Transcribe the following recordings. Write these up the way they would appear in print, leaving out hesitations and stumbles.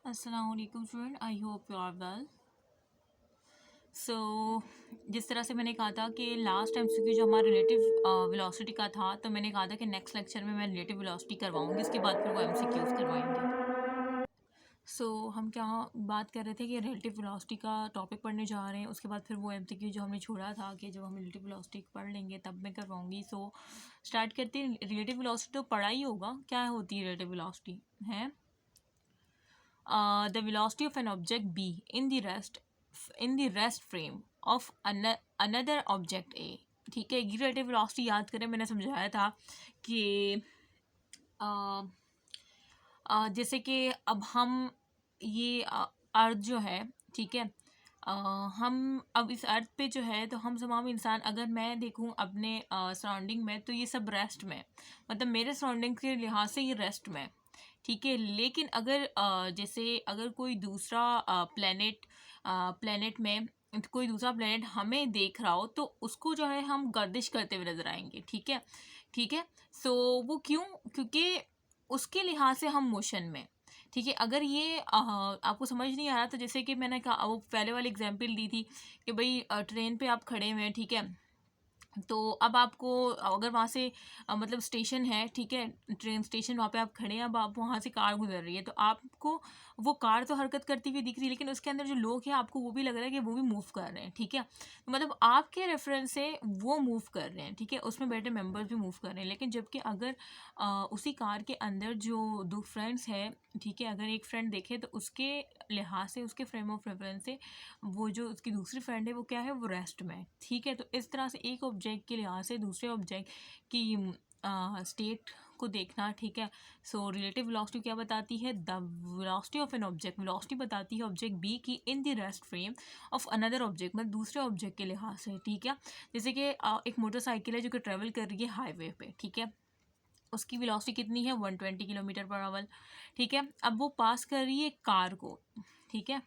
अस्सलाम वालेकुम student, I hope you are well. So जिस तरह से मैंने कहा था कि लास्ट एमसीक्यू जो हमारा रिलेटिव वेलोसिटी का था, तो मैंने कहा था कि नेक्स्ट लेक्चर में मैं रिलेटिव वेलोसिटी करवाऊंगी, उसके बाद फिर वो एमसीक्यूज करवाएंगे। हम क्या बात कर रहे थे कि रिलेटिव वेलोसिटी का टॉपिक पढ़ने जा रहे हैं, उसके बाद फिर वो एमसीक्यू जो हमने छोड़ा था कि जब हम रिलेटिव वेलोसिटी पढ़ लेंगे तब मैं करवाऊंगी। स्टार्ट करते हैं। रिलेटिव वेलोसिटी तो पढ़ा ही होगा, क्या होती है रिलेटिव वेलोसिटी है the velocity of an object B in the rest frame of another object A। ठीक है, ये रिलेटिव वेलोसिटी याद करें, मैंने समझाया था कि जैसे कि अब हम ये अर्थ जो है, ठीक है, हम अब इस अर्थ पे जो है, तो हम तमाम इंसान, अगर मैं देखूं अपने सराउंडिंग में, तो ये सब रेस्ट में, मतलब मेरे सराउंडिंग के लिहाज से ये रेस्ट में, ठीक है। लेकिन अगर जैसे अगर कोई दूसरा प्लेनेट में कोई दूसरा प्लेनेट हमें देख रहा हो, तो उसको जो है हम गर्दिश करते हुए नजर आएंगे, ठीक है, ठीक है। वो क्यों? क्योंकि उसके लिहाज से हम मोशन में, ठीक है। अगर ये आपको समझ नहीं आ रहा, तो जैसे कि मैंने कहा, वो पहले वाली एग्जांपल दी थी कि भाई ट्रेन पे आप खड़े हुए हैं, ठीक है, तो अब आपको अगर वहाँ से मतलब स्टेशन है, ठीक है, ट्रेन स्टेशन, वहाँ पे आप खड़े हैं, अब आप वहाँ से कार गुजर रही है, तो आपको वो कार तो हरकत करती हुई दिख रही है, लेकिन उसके अंदर जो लोग हैं आपको वो भी लग रहा है कि वो भी मूव कर रहे हैं, ठीक है। तो मतलब आपके रेफरेंस से वो मूव कर रहे हैं, ठीक है, उसमें बैठे मेंबर्स भी मूव कर रहे हैं। लेकिन जबकि अगर उसी कार के अंदर जो दो फ्रेंड्स हैं, ठीक है, अगर एक फ्रेंड देखे तो उसके लिहाज से, उसके फ्रेम ऑफ रेफरेंस से, वो जो उसकी दूसरी फ्रेंड है वो क्या है, वो रेस्ट में है, ठीक है। तो इस तरह से एक ऑब्जेक्ट के लिहाज से दूसरे ऑब्जेक्ट की स्टेट को देखना, ठीक है। रिलेटिव वेलोसिटी क्या बताती है? The velocity of an object, velocity बताती है ऑब्जेक्ट बी की in the rest frame of another object, मतलब दूसरे ऑब्जेक्ट के लिहाज से, ठीक है। जैसे कि एक मोटरसाइकिल है जो कि ट्रेवल कर रही है हाईवे पे, ठीक है, उसकी वेलोसिटी कितनी है? 120 किलोमीटर पर आवर, ठीक है। अब वो पास कर रही है कार को, ठीक है।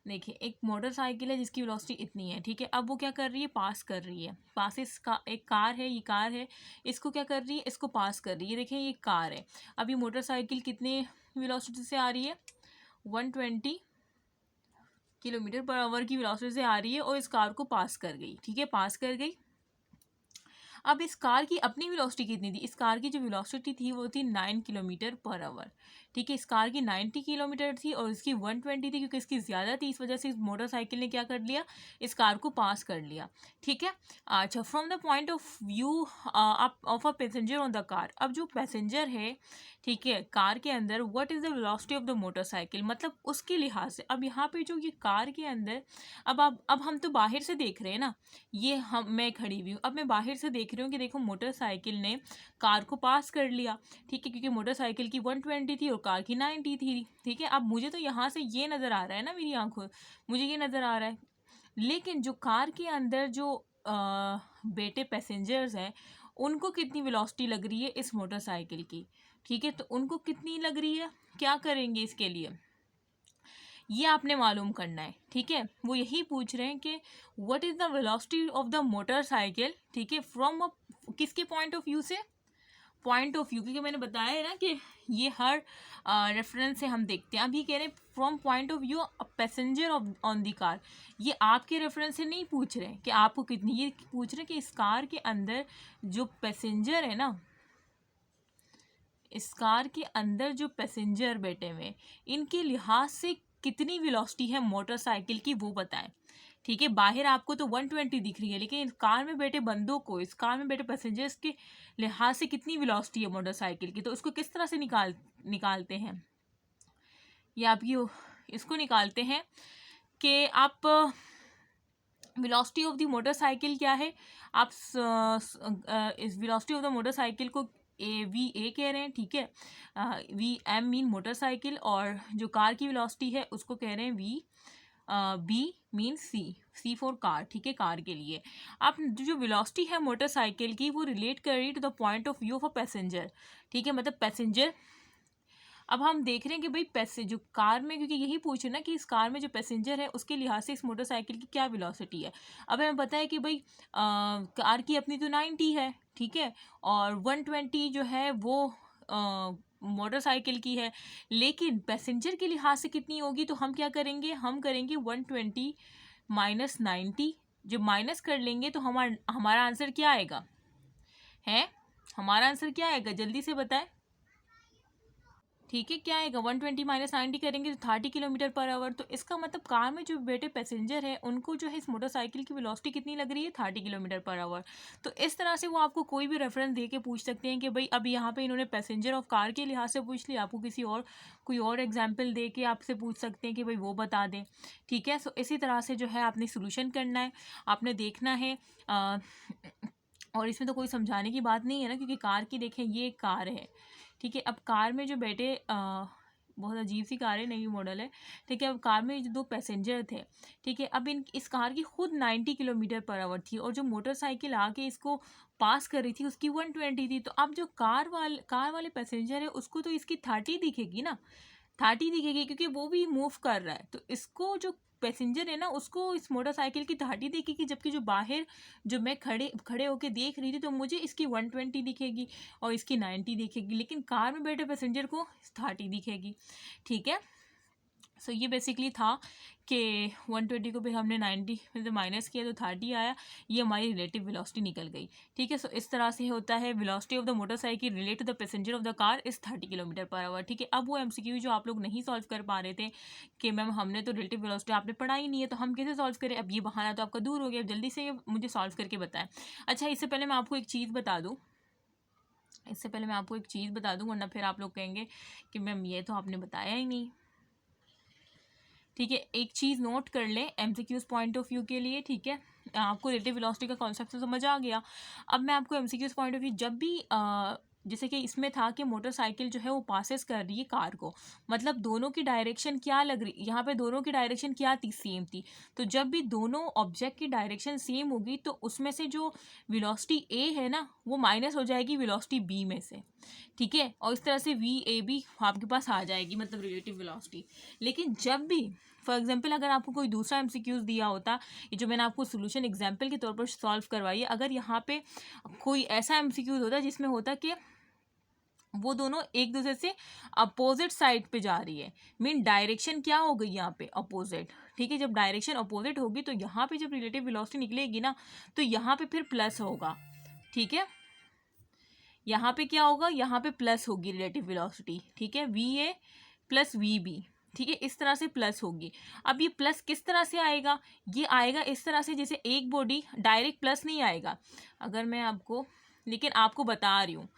देखिए, एक मोटरसाइकिल है जिसकी वेलोसिटी इतनी है, ठीक है। अब वो क्या कर रही है? पास कर रही है। पास इसका एक कार है, ये कार है, इसको क्या कर रही है? इसको पास कर रही है। देखिए, ये कार है। अब ये मोटरसाइकिल कितने वेलोसिटी से आ रही है? 120 किलोमीटर पर आवर की वेलोसिटी से आ रही है और इस कार को पास कर गई, ठीक है, पास कर गई। अब इस कार की अपनी वेलोसिटी कितनी थी? इस कार की जो वेलोसिटी थी वो थी 9 किलोमीटर पर आवर, ठीक है। इस कार की 90 किलोमीटर थी और इसकी 120 थी, क्योंकि इसकी ज़्यादा थी, इस वजह से इस मोटरसाइकिल ने क्या कर लिया? इस कार को पास कर लिया, ठीक है। अच्छा, from the point of view of a passenger on the car, अब जो पैसेंजर है, ठीक है, कार के अंदर, what is the velocity of the motorcycle, मतलब उसके लिहाज से। अब यहाँ पे जो ये कार के अंदर, अब हम तो बाहर से देख रहे हैं ना, ये मैं खड़ी हुई हूँ, अब मैं बाहर से देख रही हूँ कि देखो मोटरसाइकिल ने कार को पास कर लिया, ठीक है, क्योंकि मोटरसाइकिल की 120 थी और कार की 90 थी, ठीक है। अब मुझे तो यहाँ से ये नज़र आ रहा है ना, मेरी आंखों, मुझे ये नज़र आ रहा है। लेकिन जो कार के अंदर जो बेटे पैसेंजर्स हैं, उनको कितनी वेलोसिटी लग रही है इस मोटरसाइकिल की, ठीक है, तो उनको कितनी लग रही है? क्या करेंगे इसके लिए? ये आपने मालूम करना है, ठीक है। वो यही पूछ रहे हैं कि what is the velocity of the motorcycle, ठीक है, फ्रॉम किसके पॉइंट ऑफ व्यू से? पॉइंट ऑफ व्यू, क्योंकि मैंने बताया है ना कि ये हर रेफरेंस से हम देखते हैं। अभी कह रहे हैं from point of view passenger of on the car, ये आपके रेफरेंस से नहीं पूछ रहे हैं कि आपको कितनी, ये पूछ रहे हैं कि इस कार के अंदर जो पैसेंजर है ना, इस कार के अंदर जो पैसेंजर बैठे हुए हैं, इनके लिहाज से कितनी वेलोसिटी है मोटरसाइकिल की, वो बताएं, ठीक है। बाहर आपको तो 120 दिख रही है, लेकिन इस कार में बैठे बंदों को, इस कार में बैठे पैसेंजर्स के लिहाज से कितनी वेलोसिटी है मोटरसाइकिल की, तो उसको किस तरह से निकालते हैं? ये आप ये इसको निकालते हैं कि आप वेलोसिटी ऑफ द मोटरसाइकिल क्या है, आप इस वेलोसिटी ऑफ द मोटरसाइकिल को ए कह रहे हैं, ठीक है। वी एम मीन मोटरसाइकिल, और जो कार की वेलोसिटी है उसको कह रहे हैं V B mean C for car, ठीक है, कार के लिए। आप जो वेलोसिटी है मोटरसाइकिल की, वो रिलेट कर रही है to the point of view of a passenger, ठीक है, मतलब पैसेंजर। अब हम देख रहे हैं कि भाई पैसे जो कार में, क्योंकि यही पूछे ना कि इस कार में जो पैसेंजर है उसके लिहाज से इस मोटरसाइकिल की क्या वेलोसिटी है। अब हमें पता है कि भाई कार की अपनी तो 90 है, ठीक है, और 120 जो है वो मोटरसाइकिल की है, लेकिन पैसेंजर के लिहाज से कितनी होगी, तो हम क्या करेंगे, हम करेंगे 120 माइनस 90। जब माइनस कर लेंगे तो हमारा आंसर क्या आएगा, है हमारा आंसर क्या आएगा, जल्दी से बताएं। ठीक है, क्या आएगा, 120 माइनस 90 करेंगे तो 30 किलोमीटर पर आवर। तो इसका मतलब कार में जो बैठे पैसेंजर है उनको जो है इस मोटरसाइकिल की वेलोसिटी कितनी लग रही है, 30 किलोमीटर पर आवर। तो इस तरह से वो आपको कोई भी रेफरेंस दे के पूछ सकते हैं कि भाई अब यहाँ पे इन्होंने पैसेंजर ऑफ कार के लिहाज से पूछ लिया, आपको किसी और कोई और एग्जाम्पल दे के आपसे पूछ सकते हैं कि भाई वो बता दें। ठीक है, सो इसी तरह से जो है आपने सोल्यूशन करना है, आपने देखना है। और इसमें तो कोई समझाने की बात नहीं है ना, क्योंकि कार की देखें ये एक कार है। ठीक है, अब कार में जो बैठे बहुत अजीब सी कार है, नई मॉडल है। ठीक है, अब कार में जो 2 पैसेंजर थे, ठीक है, अब इस कार की खुद 90 किलोमीटर पर आवर थी और जो मोटरसाइकिल आके इसको पास कर रही थी उसकी 120 थी। तो अब जो कार वाले पैसेंजर है उसको तो इसकी 30 दिखेगी ना, 30 दिखेगी, क्योंकि वो भी मूव कर रहा है। तो इसको जो पैसेंजर है ना उसको इस मोटरसाइकिल की 30 दिखेगी, जबकि जो बाहर जो मैं खड़े होके देख रही थी तो मुझे इसकी 120 दिखेगी और इसकी 90 दिखेगी, लेकिन कार में बैठे पैसेंजर को 30 दिखेगी। ठीक है, सो ये बेसिकली था कि 120 को भी हमने 90 में से माइनस किया तो 30 आया, ये हमारी रिलेटिव वेलोसिटी निकल गई। ठीक है, सो इस तरह से होता है velocity of the motorcycle relate to the passenger of the car is 30 kilometre per hour. ठीक है, अब वो एमसीक्यू जो आप लोग नहीं सॉल्व कर पा रहे थे कि मैम हमने तो रिलेटिव वेलोसिटी आपने पढ़ा ही नहीं है तो हम कैसे सॉल्व करें, अब ये बहाना तो आपका दूर हो गया, अब जल्दी से मुझे सॉल्व करके बताएं। अच्छा, इससे पहले मैं आपको एक चीज़ बता दूँ, वरना फिर आप लोग कहेंगे कि मैम ये तो आपने बताया ही नहीं। ठीक है, एक चीज़ नोट कर लें एमसीक्यूज़ पॉइंट ऑफ व्यू के लिए। ठीक है, आपको रिलेटिव वेलोसिटी का कॉन्सेप्ट तो समझ आ गया। अब मैं आपको एमसीक्यूज़ पॉइंट ऑफ व्यू, जब भी जैसे कि इसमें था कि मोटरसाइकिल जो है वो पासेस कर रही है कार को, मतलब दोनों की डायरेक्शन क्या लग रही, यहाँ पे दोनों की डायरेक्शन क्या थी, सेम थी। तो जब भी दोनों ऑब्जेक्ट की डायरेक्शन सेम होगी तो उसमें से जो वेलोसिटी ए है ना वो माइनस हो जाएगी वेलोसिटी बी में से। ठीक है, और इस तरह से वी ए बी आपके पास आ जाएगी, मतलब रिलेटिव वेलोसिटी। लेकिन जब भी फॉर एग्जाम्पल अगर आपको कोई दूसरा एमसीक्यूज दिया होता, ये जो मैंने आपको सोल्यूशन एग्जाम्पल के तौर पर सॉल्व करवाई है, अगर यहाँ पे कोई ऐसा एमसीक्यूज होता जिसमें होता कि वो दोनों एक दूसरे से अपोजिट साइड पे जा रही है, मीन डायरेक्शन क्या हो गई यहाँ पे, अपोजिट। ठीक है, जब डायरेक्शन अपोजिट होगी तो यहाँ पे जब रिलेटिव वेलोसिटी निकलेगी ना तो यहाँ पे फिर प्लस होगा। ठीक है, यहाँ पे क्या होगा, यहाँ पे प्लस होगी रिलेटिव वेलोसिटी। ठीक है, V A plus V B. ठीक है, इस तरह से प्लस होगी। अब ये प्लस किस तरह से आएगा, ये आएगा इस तरह से, जैसे एक बॉडी डायरेक्ट प्लस नहीं आएगा, अगर मैं आपको, लेकिन आपको बता रही हूँ।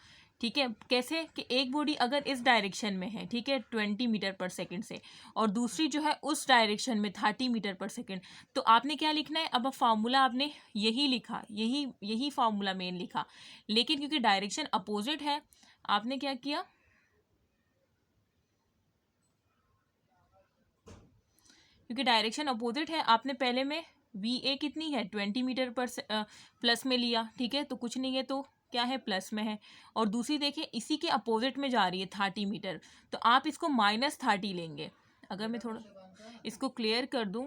ठीक है, कैसे कि एक बॉडी अगर इस डायरेक्शन में है, ठीक है, 20 मीटर पर सेकंड से, और दूसरी जो है उस डायरेक्शन में 30 मीटर पर सेकंड, तो आपने क्या लिखना है, अब फार्मूला आपने यही लिखा, यही फार्मूला मेन लिखा, लेकिन क्योंकि डायरेक्शन अपोजिट है आपने क्या किया, क्योंकि डायरेक्शन अपोजिट है आपने पहले में वी ए कितनी है 20 मीटर पर प्लस में लिया। ठीक है, तो कुछ नहीं है तो क्या है, प्लस में है, और दूसरी देखिए इसी के अपोजिट में जा रही है 30 मीटर, तो आप इसको -30 लेंगे। अगर मैं थोड़ा इसको क्लियर कर दूं,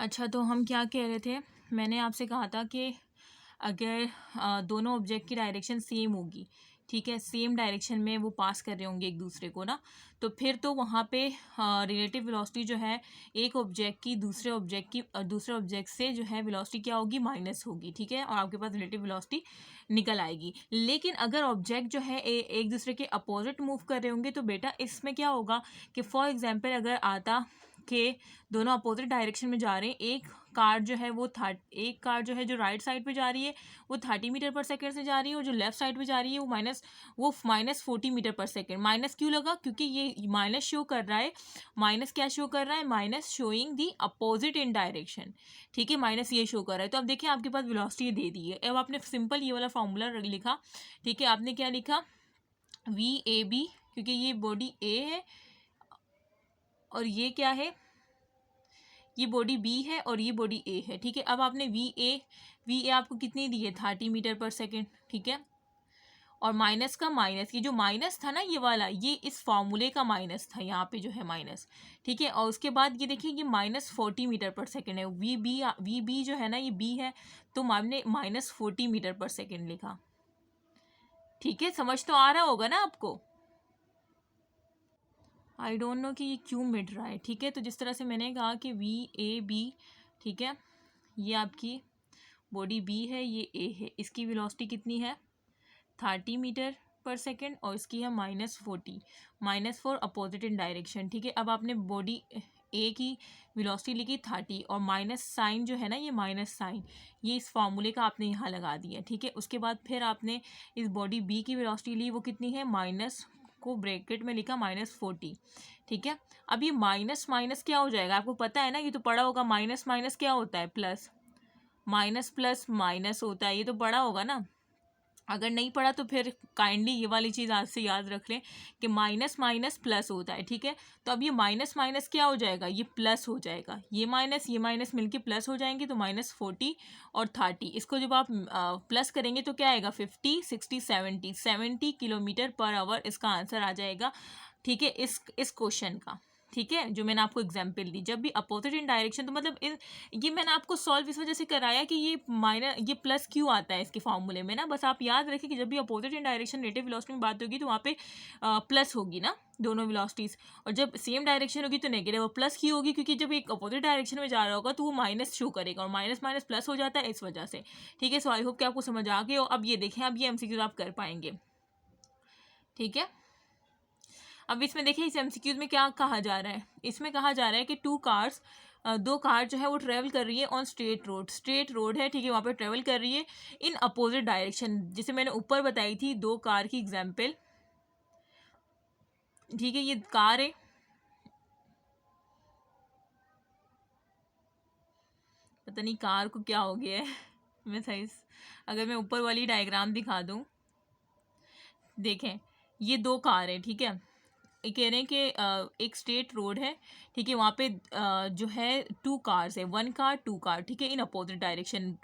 अच्छा तो हम क्या कह रहे थे, मैंने आपसे कहा था कि अगर दोनों ऑब्जेक्ट की डायरेक्शन सेम होगी, ठीक है, सेम डायरेक्शन में वो पास कर रहे होंगे एक दूसरे को ना, तो फिर तो वहाँ पे रिलेटिव वेलोसिटी जो है एक ऑब्जेक्ट की दूसरे ऑब्जेक्ट से जो है वेलोसिटी क्या होगी, माइनस होगी। ठीक है, और आपके पास रिलेटिव वेलोसिटी निकल आएगी। लेकिन अगर ऑब्जेक्ट जो है एक दूसरे के अपोजिट मूव कर रहे होंगे तो बेटा इसमें क्या होगा कि फॉर एग्जाम्पल अगर आता कि दोनों अपोजिट डायरेक्शन में जा रहे हैं, एक कार जो है जो राइट साइड पे जा रही है वो 30 मीटर पर सेकंड से जा रही है, और जो लेफ्ट साइड पे जा रही है वो माइनस 40 मीटर पर सेकंड। माइनस क्यों लगा, क्योंकि ये माइनस शो कर रहा है, माइनस क्या शो कर रहा है, minus showing the opposite in direction. ठीक है, माइनस ये शो कर रहा है। तो अब देखिए आपके पास वेलोसिटी दे दी है, अब आपने सिंपल ये वाला फॉर्मूला लिखा। ठीक है, आपने क्या लिखा, वी ए बी, क्योंकि ये बॉडी ए है और ये क्या है, ये बॉडी बी है और ये बॉडी ए है। ठीक है, अब आपने वी ए आपको कितनी दी है, 30 मीटर पर सेकेंड। ठीक है, और माइनस का माइनस, ये जो माइनस था ना ये वाला, ये इस फॉर्मूले का माइनस था, यहाँ पे जो है माइनस। ठीक है, और उसके बाद ये देखिए ये -40 मीटर पर सेकेंड है, वी बी जो है ना ये बी है, तो हमने -40 मीटर पर सेकेंड लिखा। ठीक है, समझ तो आ रहा होगा ना आपको। आई डोंट नो कि ये क्यों मिट रहा है, ठीक है। तो जिस तरह से मैंने कहा कि वी ए बी, ठीक है, ये आपकी बॉडी बी है, ये ए है, इसकी वेलोसिटी कितनी है 30 मीटर पर सेकेंड और इसकी है -40, -4 अपोजिट इन डायरेक्शन, ठीक है। अब आपने बॉडी ए की वेलोसिटी लिखी 30 और माइनस साइन जो है ना, ये माइनस साइन ये इस फार्मूले का आपने यहाँ लगा दिया, ठीक है। उसके बाद फिर आपने इस बॉडी बी की वेलोसिटी ली, वो कितनी है, माइनस को ब्रैकेट में लिखा -40, ठीक है। अब ये माइनस माइनस क्या हो जाएगा, आपको पता है ना, ये तो पढ़ा होगा, माइनस माइनस क्या होता है, प्लस, माइनस प्लस माइनस होता है, ये तो पढ़ा होगा ना। अगर नहीं पढ़ा तो फिर काइंडली ये वाली चीज़ आज से याद रख लें कि माइनस माइनस प्लस होता है, ठीक है। तो अब ये माइनस माइनस क्या हो जाएगा, ये प्लस हो जाएगा, ये माइनस मिलके प्लस हो जाएंगे, तो -40 और 30, इसको जब आप प्लस करेंगे तो क्या आएगा 50 60 70 किलोमीटर पर आवर इसका आंसर आ जाएगा, ठीक है, इस क्वेश्चन का, ठीक है, जो मैंने आपको एग्जाम्पल दी। जब भी अपोजिट इन डायरेक्शन, तो मतलब ये मैंने आपको सॉल्व इस वजह से कराया कि ये प्लस क्यों आता है इसके फॉर्मूले में ना, बस आप याद रखें कि जब भी opposite in direction relative velocity में बात होगी तो वहाँ पे प्लस होगी ना दोनों वेलोसिटीज़, और जब सेम डायरेक्शन होगी तो नेगेटिव। और प्लस क्यों होगी, क्योंकि जब एक अपोजिट डायरेक्शन में जा रहा होगा तो वो माइनस शो करेगा, और माइनस माइनस प्लस हो जाता है इस वजह से, ठीक है। सो आई होप कि आपको समझ आ गया हो। अब ये देखें, अब ये MCQ आप कर पाएंगे, ठीक है। अब इसमें देखिए, इस MCQ में क्या कहा जा रहा है, इसमें कहा जा रहा है कि दो कार जो है वो ट्रेवल कर रही है ऑन स्ट्रेट रोड है, ठीक है, वहाँ पे ट्रेवल कर रही है इन अपोजिट डायरेक्शन, जैसे मैंने ऊपर बताई थी 2 कार की एग्जाम्पल, ठीक है। ये कार है, पता नहीं कार को क्या हो गया है मैं सही, अगर मैं ऊपर वाली डायग्राम दिखा दूँ, देखें ये 2 कार है, ठीक है। ये कह रहे हैं कि एक स्ट्रेट रोड है, ठीक है, वहाँ पे जो है 2 कार्स है, 1 कार 2 कार, ठीक है, इन अपोजिट डायरेक्शन,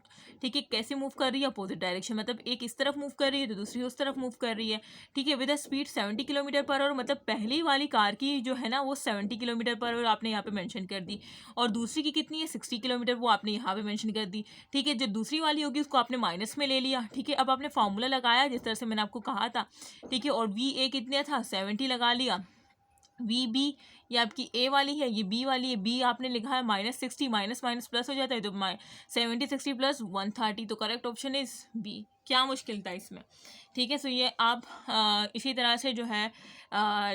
ठीक है। कैसे मूव कर रही है, अपोजिट डायरेक्शन, मतलब एक इस तरफ मूव कर रही है तो दूसरी उस तरफ मूव कर रही है, ठीक है, with a speed 70 kilometre per our, मतलब पहली वाली कार की जो है ना वो 70 किलोमीटर पर आवर आपने यहाँ पे मेंशन कर दी, और दूसरी की कितनी है 60 किलोमीटर, वो आपने यहाँ पे मेंशन कर दी, ठीक है। जो दूसरी वाली होगी उसको आपने माइनस में ले लिया, ठीक है। अब आपने फार्मूला लगाया जिस तरह से मैंने आपको कहा था, ठीक है, और VA कितने था 70 लगा लिया, VB ये आपकी A वाली है, ये B वाली है, B आपने लिखा है -60, माइनस माइनस प्लस हो जाता है, तो 70 60 प्लस 130, तो करेक्ट ऑप्शन इज B। क्या मुश्किल था इसमें, ठीक है। सो ये आप इसी तरह से जो है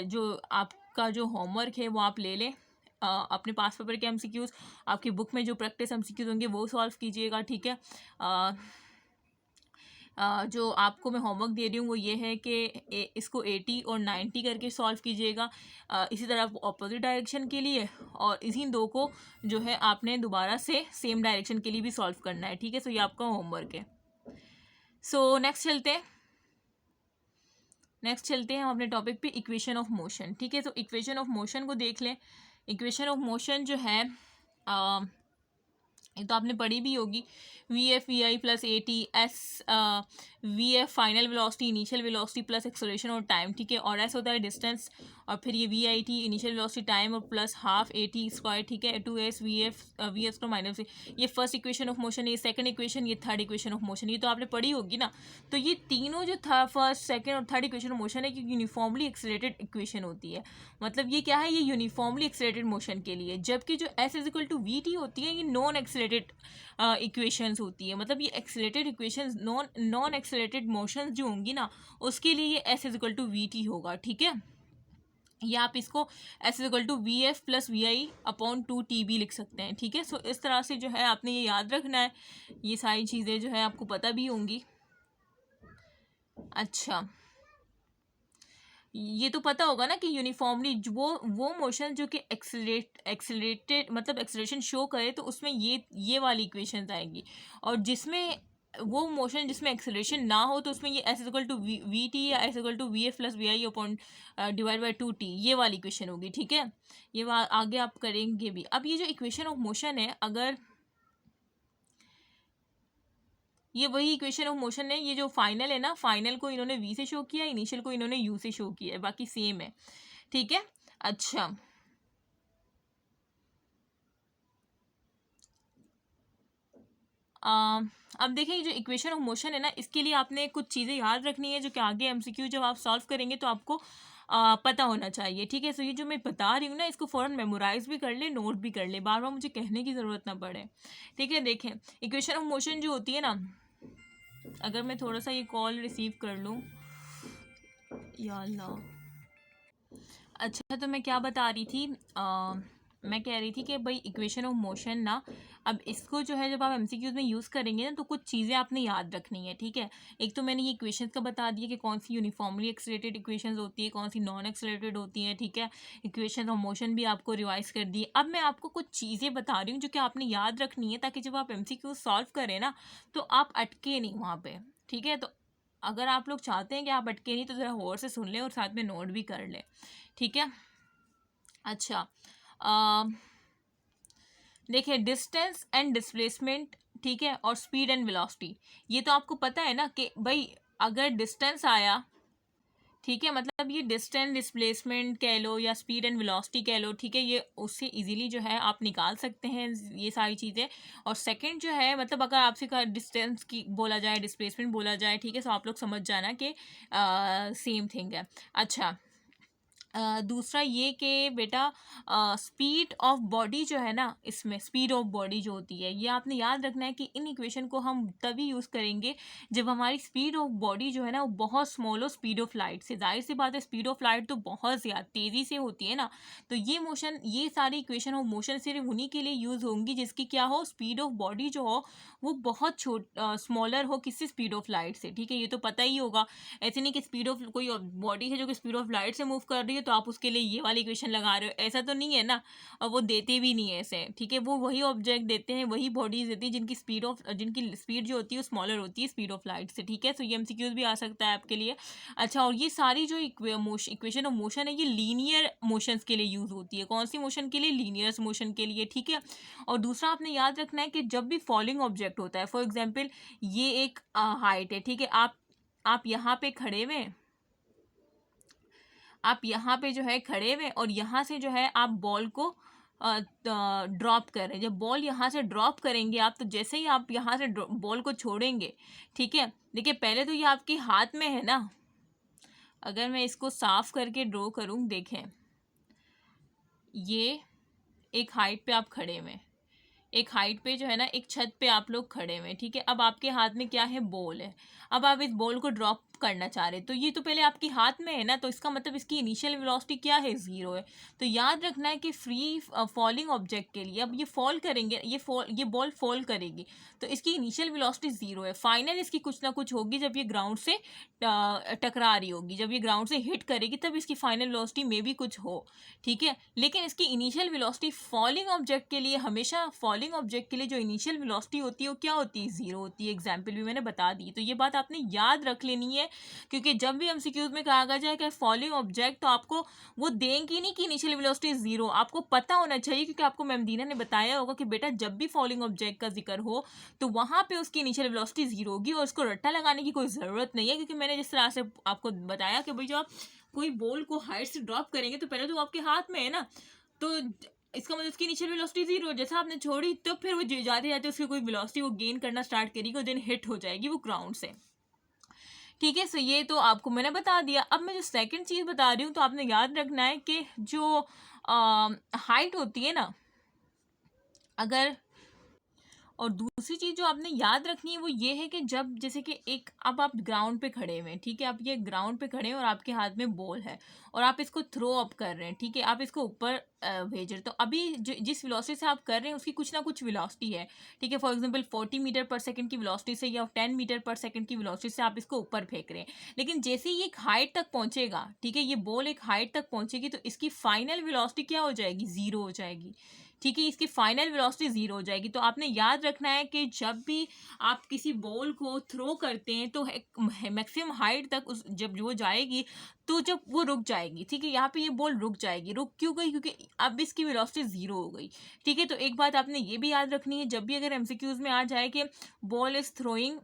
जो आपका जो होमवर्क है वो आप ले लें, अपने पास पेपर के MCQs, आपकी बुक में जो प्रैक्टिस MCQs होंगे वो सॉल्व कीजिएगा, ठीक है। जो आपको मैं होमवर्क दे रही हूँ वो ये है कि इसको 80 और 90 करके सॉल्व कीजिएगा, इसी तरह अपोजिट डायरेक्शन के लिए, और इसी 2 को जो है आपने दोबारा से सेम डायरेक्शन के लिए भी सॉल्व करना है, ठीक है। सो ये आपका होमवर्क है। सो नेक्स्ट चलते हैं हम अपने टॉपिक पे, इक्वेशन ऑफ मोशन, ठीक है। तो इक्वेशन ऑफ मोशन को देख लें। इक्वेशन ऑफ मोशन जो है ये तो आपने पढ़ी भी होगी, VF VI plus AT S, VF final velocity initial velocity plus acceleration और टाइम, ठीक है, और S होता है डिस्टेंस, और फिर ये VIT इनिशियल वेलोसिटी टाइम और प्लस हाफ AT स्क्वायर, ठीक है, 2S VF को माइनस, ये फर्स्ट इक्वेशन ऑफ मोशन, ये सेकंड इक्वेशन, ये थर्ड इक्वेशन ऑफ मोशन, ये तो आपने पढ़ी होगी ना। तो ये तीनों जो था फर्स्ट सेकंड और थर्ड इक्वेशन ऑफ मोशन है, कि यूनिफॉर्मली एक्सेलरेटेड इक्वेशन होती है, मतलब ये क्या है, ये यूनिफॉर्मली एक्सेलरेटेड मोशन के लिए, जबकि जो S = VT होती है ये नॉन एक्सेलरेटेड इक्वेशंस होती है, मतलब ये accelerated equations non accelerated motions जो होंगी ना उसके लिए ये S = VT होगा, ठीक है। या आप इसको S = VF + VI/2T भी लिख सकते हैं, ठीक है। सो इस तरह से जो है आपने ये याद रखना है, ये सारी चीज़ें जो है आपको पता भी होंगी। अच्छा, ये तो पता होगा ना कि यूनिफॉर्मली वो मोशन जो कि एक्सेलरेटेड मतलब एक्सेलरेशन शो करे तो उसमें ये वाली इक्वेशंस आएंगी, और जिसमें वो मोशन जिसमें एक्सेलरेशन ना हो तो उसमें ये S = VT या S = VF + VI/2T ये वाली इक्वेशन होगी, ठीक है। ये आगे आप करेंगे भी। अब ये जो इक्वेशन ऑफ मोशन है, अगर ये वही इक्वेशन ऑफ मोशन है, ये जो फाइनल है ना, फाइनल को इन्होंने V से शो किया, इनिशियल को इन्होंने U से शो किया है, बाकी सेम है, ठीक है। अच्छा, अब देखिए जो इक्वेशन ऑफ मोशन है ना, इसके लिए आपने कुछ चीज़ें याद रखनी है जो कि आगे MCQ जब आप सॉल्व करेंगे तो आपको पता होना चाहिए, ठीक है। सो ये जो मैं बता रही हूँ ना, इसको फ़ौरन मेमोराइज भी कर ले, नोट भी कर ले, बार बार मुझे कहने की ज़रूरत ना पड़े, ठीक है। देखें, इक्वेशन ऑफ मोशन जो होती है ना, अगर मैं थोड़ा सा ये कॉल रिसीव कर लूँ, या अल्लाह। अच्छा, तो मैं क्या बता रही थी, मैं कह रही थी कि भाई इक्वेशन ऑफ मोशन ना, अब इसको जो है जब आप एमसीक्यूज में यूज़ करेंगे ना, तो कुछ चीज़ें आपने याद रखनी है, ठीक है। एक तो मैंने ये इक्वेशंस का बता दिया कि कौन सी यूनिफॉर्मली एक्सलेटेड इक्वेशंस होती है, कौन सी नॉन एक्सलेटेड होती हैं, ठीक है। इक्वेशन ऑफ मोशन भी आपको रिवाइज कर दी। अब मैं आपको कुछ चीज़ें बता रही हूँ जो कि आपने याद रखनी है, ताकि जब आप एमसीक्यूज सॉल्व करें ना, तो आप अटके नहीं वहाँ पे, ठीक है। तो अगर आप लोग चाहते हैं कि आप अटके नहीं, तो ज़रा गौर से सुन लें और साथ में नोट भी कर लें, ठीक है। अच्छा, देखिए, डिस्टेंस एंड डिस्प्लेसमेंट, ठीक है, और स्पीड एंड वेलोसिटी, ये तो आपको पता है ना कि भाई अगर डिस्टेंस आया, ठीक है, मतलब ये डिस्टेंस डिस्प्लेसमेंट कह लो या स्पीड एंड वेलोसिटी कह लो, ठीक है, ये उससे इजीली जो है आप निकाल सकते हैं ये सारी चीज़ें। और सेकंड जो है, मतलब अगर आपसे का डिस्टेंस की बोला जाए, डिस्प्लेसमेंट बोला जाए, ठीक है, तो आप लोग समझ जाना कि सेम थिंग है। अच्छा, दूसरा ये कि बेटा स्पीड ऑफ बॉडी जो है ना, इसमें स्पीड ऑफ बॉडी जो होती है, ये आपने याद रखना है कि इन इक्वेशन को हम तभी यूज़ करेंगे जब हमारी स्पीड ऑफ बॉडी जो है ना, वो बहुत स्मॉल हो स्पीड ऑफ लाइट से। जाहिर सी बात है, स्पीड ऑफ लाइट तो बहुत ज़्यादा तेज़ी से होती है ना, तो ये सारी इक्वेशन ऑफ मोशन सिर्फ उन्हीं के लिए यूज़ होंगी जिसकी क्या हो, स्पीड ऑफ बॉडी जो हो वो बहुत स्मॉलर हो किसी स्पीड ऑफ लाइट से, ठीक है। ये तो पता ही होगा। ऐसे नहीं कि स्पीड ऑफ कोई बॉडी है जो कि स्पीड ऑफ लाइट से मूव कर रही है, तो आप उसके लिए ये वाली इक्वेशन लगा रहे हो, ऐसा तो नहीं है ना। और वो देते भी नहीं है ऐसे, ठीक है। वो वही ऑब्जेक्ट देते हैं, वही बॉडीज देती है जिनकी स्पीड जो होती है वो स्मॉलर होती है स्पीड ऑफ लाइट से, ठीक है। तो ये एमसीक्यूज भी आ सकता है आपके लिए। अच्छा, और ये सारी जो इक्वेशन ऑफ मोशन है, ये लीनियर मोशंस के लिए यूज होती है। कौन सी मोशन के लिए? लीनियर मोशन के लिए, ठीक है। और दूसरा आपने याद रखना है कि जब भी फॉलिंग ऑब्जेक्ट होता है, फॉर एग्जाम्पल ये एक हाइट है, ठीक है, आप यहाँ पे खड़े हुए, आप यहाँ पे जो है खड़े हुए, और यहाँ से जो है आप बॉल को ड्रॉप कर रहे हैं। जब बॉल यहाँ से ड्रॉप करेंगे आप, तो जैसे ही आप यहाँ से बॉल को छोड़ेंगे, ठीक है, देखिए पहले तो ये आपके हाथ में है ना। अगर मैं इसको साफ करके ड्रॉ करूँ, देखें, ये एक हाइट पे आप खड़े हुए, एक हाइट पे जो है ना, एक छत पे आप लोग खड़े हुए, ठीक है। अब आपके हाथ में क्या है? बॉल है। अब आप इस बॉल को ड्रॉप करना चाह रहे, तो ये तो पहले आपके हाथ में है ना, तो इसका मतलब इसकी इनिशियल वेलोसिटी क्या है? 0 है। तो याद रखना है कि फ्री फॉलिंग ऑब्जेक्ट के लिए, अब ये फॉल करेंगे, ये बॉल फॉल करेगी, तो इसकी इनिशियल वेलोसिटी 0 है। फाइनल इसकी कुछ ना कुछ होगी जब ये ग्राउंड से टकरा रही होगी, जब ये ग्राउंड से हिट करेगी, तब इसकी फाइनल वेलोसिटी में भी कुछ हो, ठीक है। लेकिन इसकी इनिशियल वेलोसिटी फॉलिंग ऑब्जेक्ट के लिए, हमेशा फॉलिंग ऑब्जेक्ट के लिए जो इनिशियल वेलोसिटी होती है वो क्या होती है? 0 होती है। एग्जाम्पल भी मैंने बता दी, तो ये बात आपने याद रख लेनी है, क्योंकि जब भी एमसीक्यूज में कहा जाए कि फॉलिंग ऑब्जेक्ट, तो आपको वो देंगी नहीं कि इनिशियल वेलोसिटी 0, आपको पता होना चाहिए, क्योंकि आपको मैम दीना ने बताया होगा कि बेटा जब भी फॉलिंग ऑब्जेक्ट का जिक्र हो, तो वहाँ पे उसकी इनिशियल वेलोसिटी 0 होगी, और उसको रट्टा लगाने की कोई ज़रूरत नहीं है, क्योंकि मैंने जिस तरह से आपको बताया कि भाई जो आप कोई बॉल को हाइट से ड्रॉप करेंगे, तो पहले तो आपके हाथ में है ना, तो इसका मतलब उसकी इनिशियल वेलोसिटी 0, जैसा आपने छोड़ी तो फिर वो जाते जाते उसकी कोई वेलोसिटी वो गेन करना स्टार्ट करेगी, और देन हिट हो जाएगी वो ग्राउंड से, ठीक है। सो ये तो आपको मैंने बता दिया। अब मैं जो सेकंड चीज़ बता रही हूँ, तो आपने याद रखना है कि जो हाइट होती है ना, अगर, और दूसरी चीज़ जो आपने याद रखनी है वो ये है कि जब जैसे कि एक, अब आप ग्राउंड पे खड़े हुए हैं, ठीक है, आप ये ग्राउंड पे खड़े हैं और आपके हाथ में बॉल है, और आप इसको थ्रो अप कर रहे हैं, ठीक है, आप इसको ऊपर भेज रहे, तो अभी जिस वेलोसिटी से आप कर रहे हैं उसकी कुछ ना कुछ वेलोसिटी है, ठीक है। फॉर एग्जांपल 40 मीटर पर सेकंड की वेलोसिटी से या 10 मीटर पर सेकंड की वेलोसिटी से आप इसको ऊपर फेंक रहे हैं, लेकिन जैसे ही एक हाइट तक पहुंचेगा, ठीक है, ये बॉल एक हाइट तक पहुंचेगी, तो इसकी फाइनल वेलोसिटी क्या हो जाएगी? 0 हो जाएगी, ठीक है। इसकी फाइनल वेलोसिटी 0 हो जाएगी। तो आपने याद रखना है कि जब भी आप किसी बॉल को थ्रो करते हैं, तो मैक्सिमम हाइट तक उस जब वो जाएगी, तो जब वो रुक जाएगी, ठीक है, यहाँ पे ये बॉल रुक जाएगी। रुक क्यों गई? क्योंकि अब इसकी वेलोसिटी 0 हो गई, ठीक है। तो एक बात आपने ये भी याद रखनी है, जब भी अगर एमसीक्यूज में आ जाए कि बॉल इज थ्रोइंग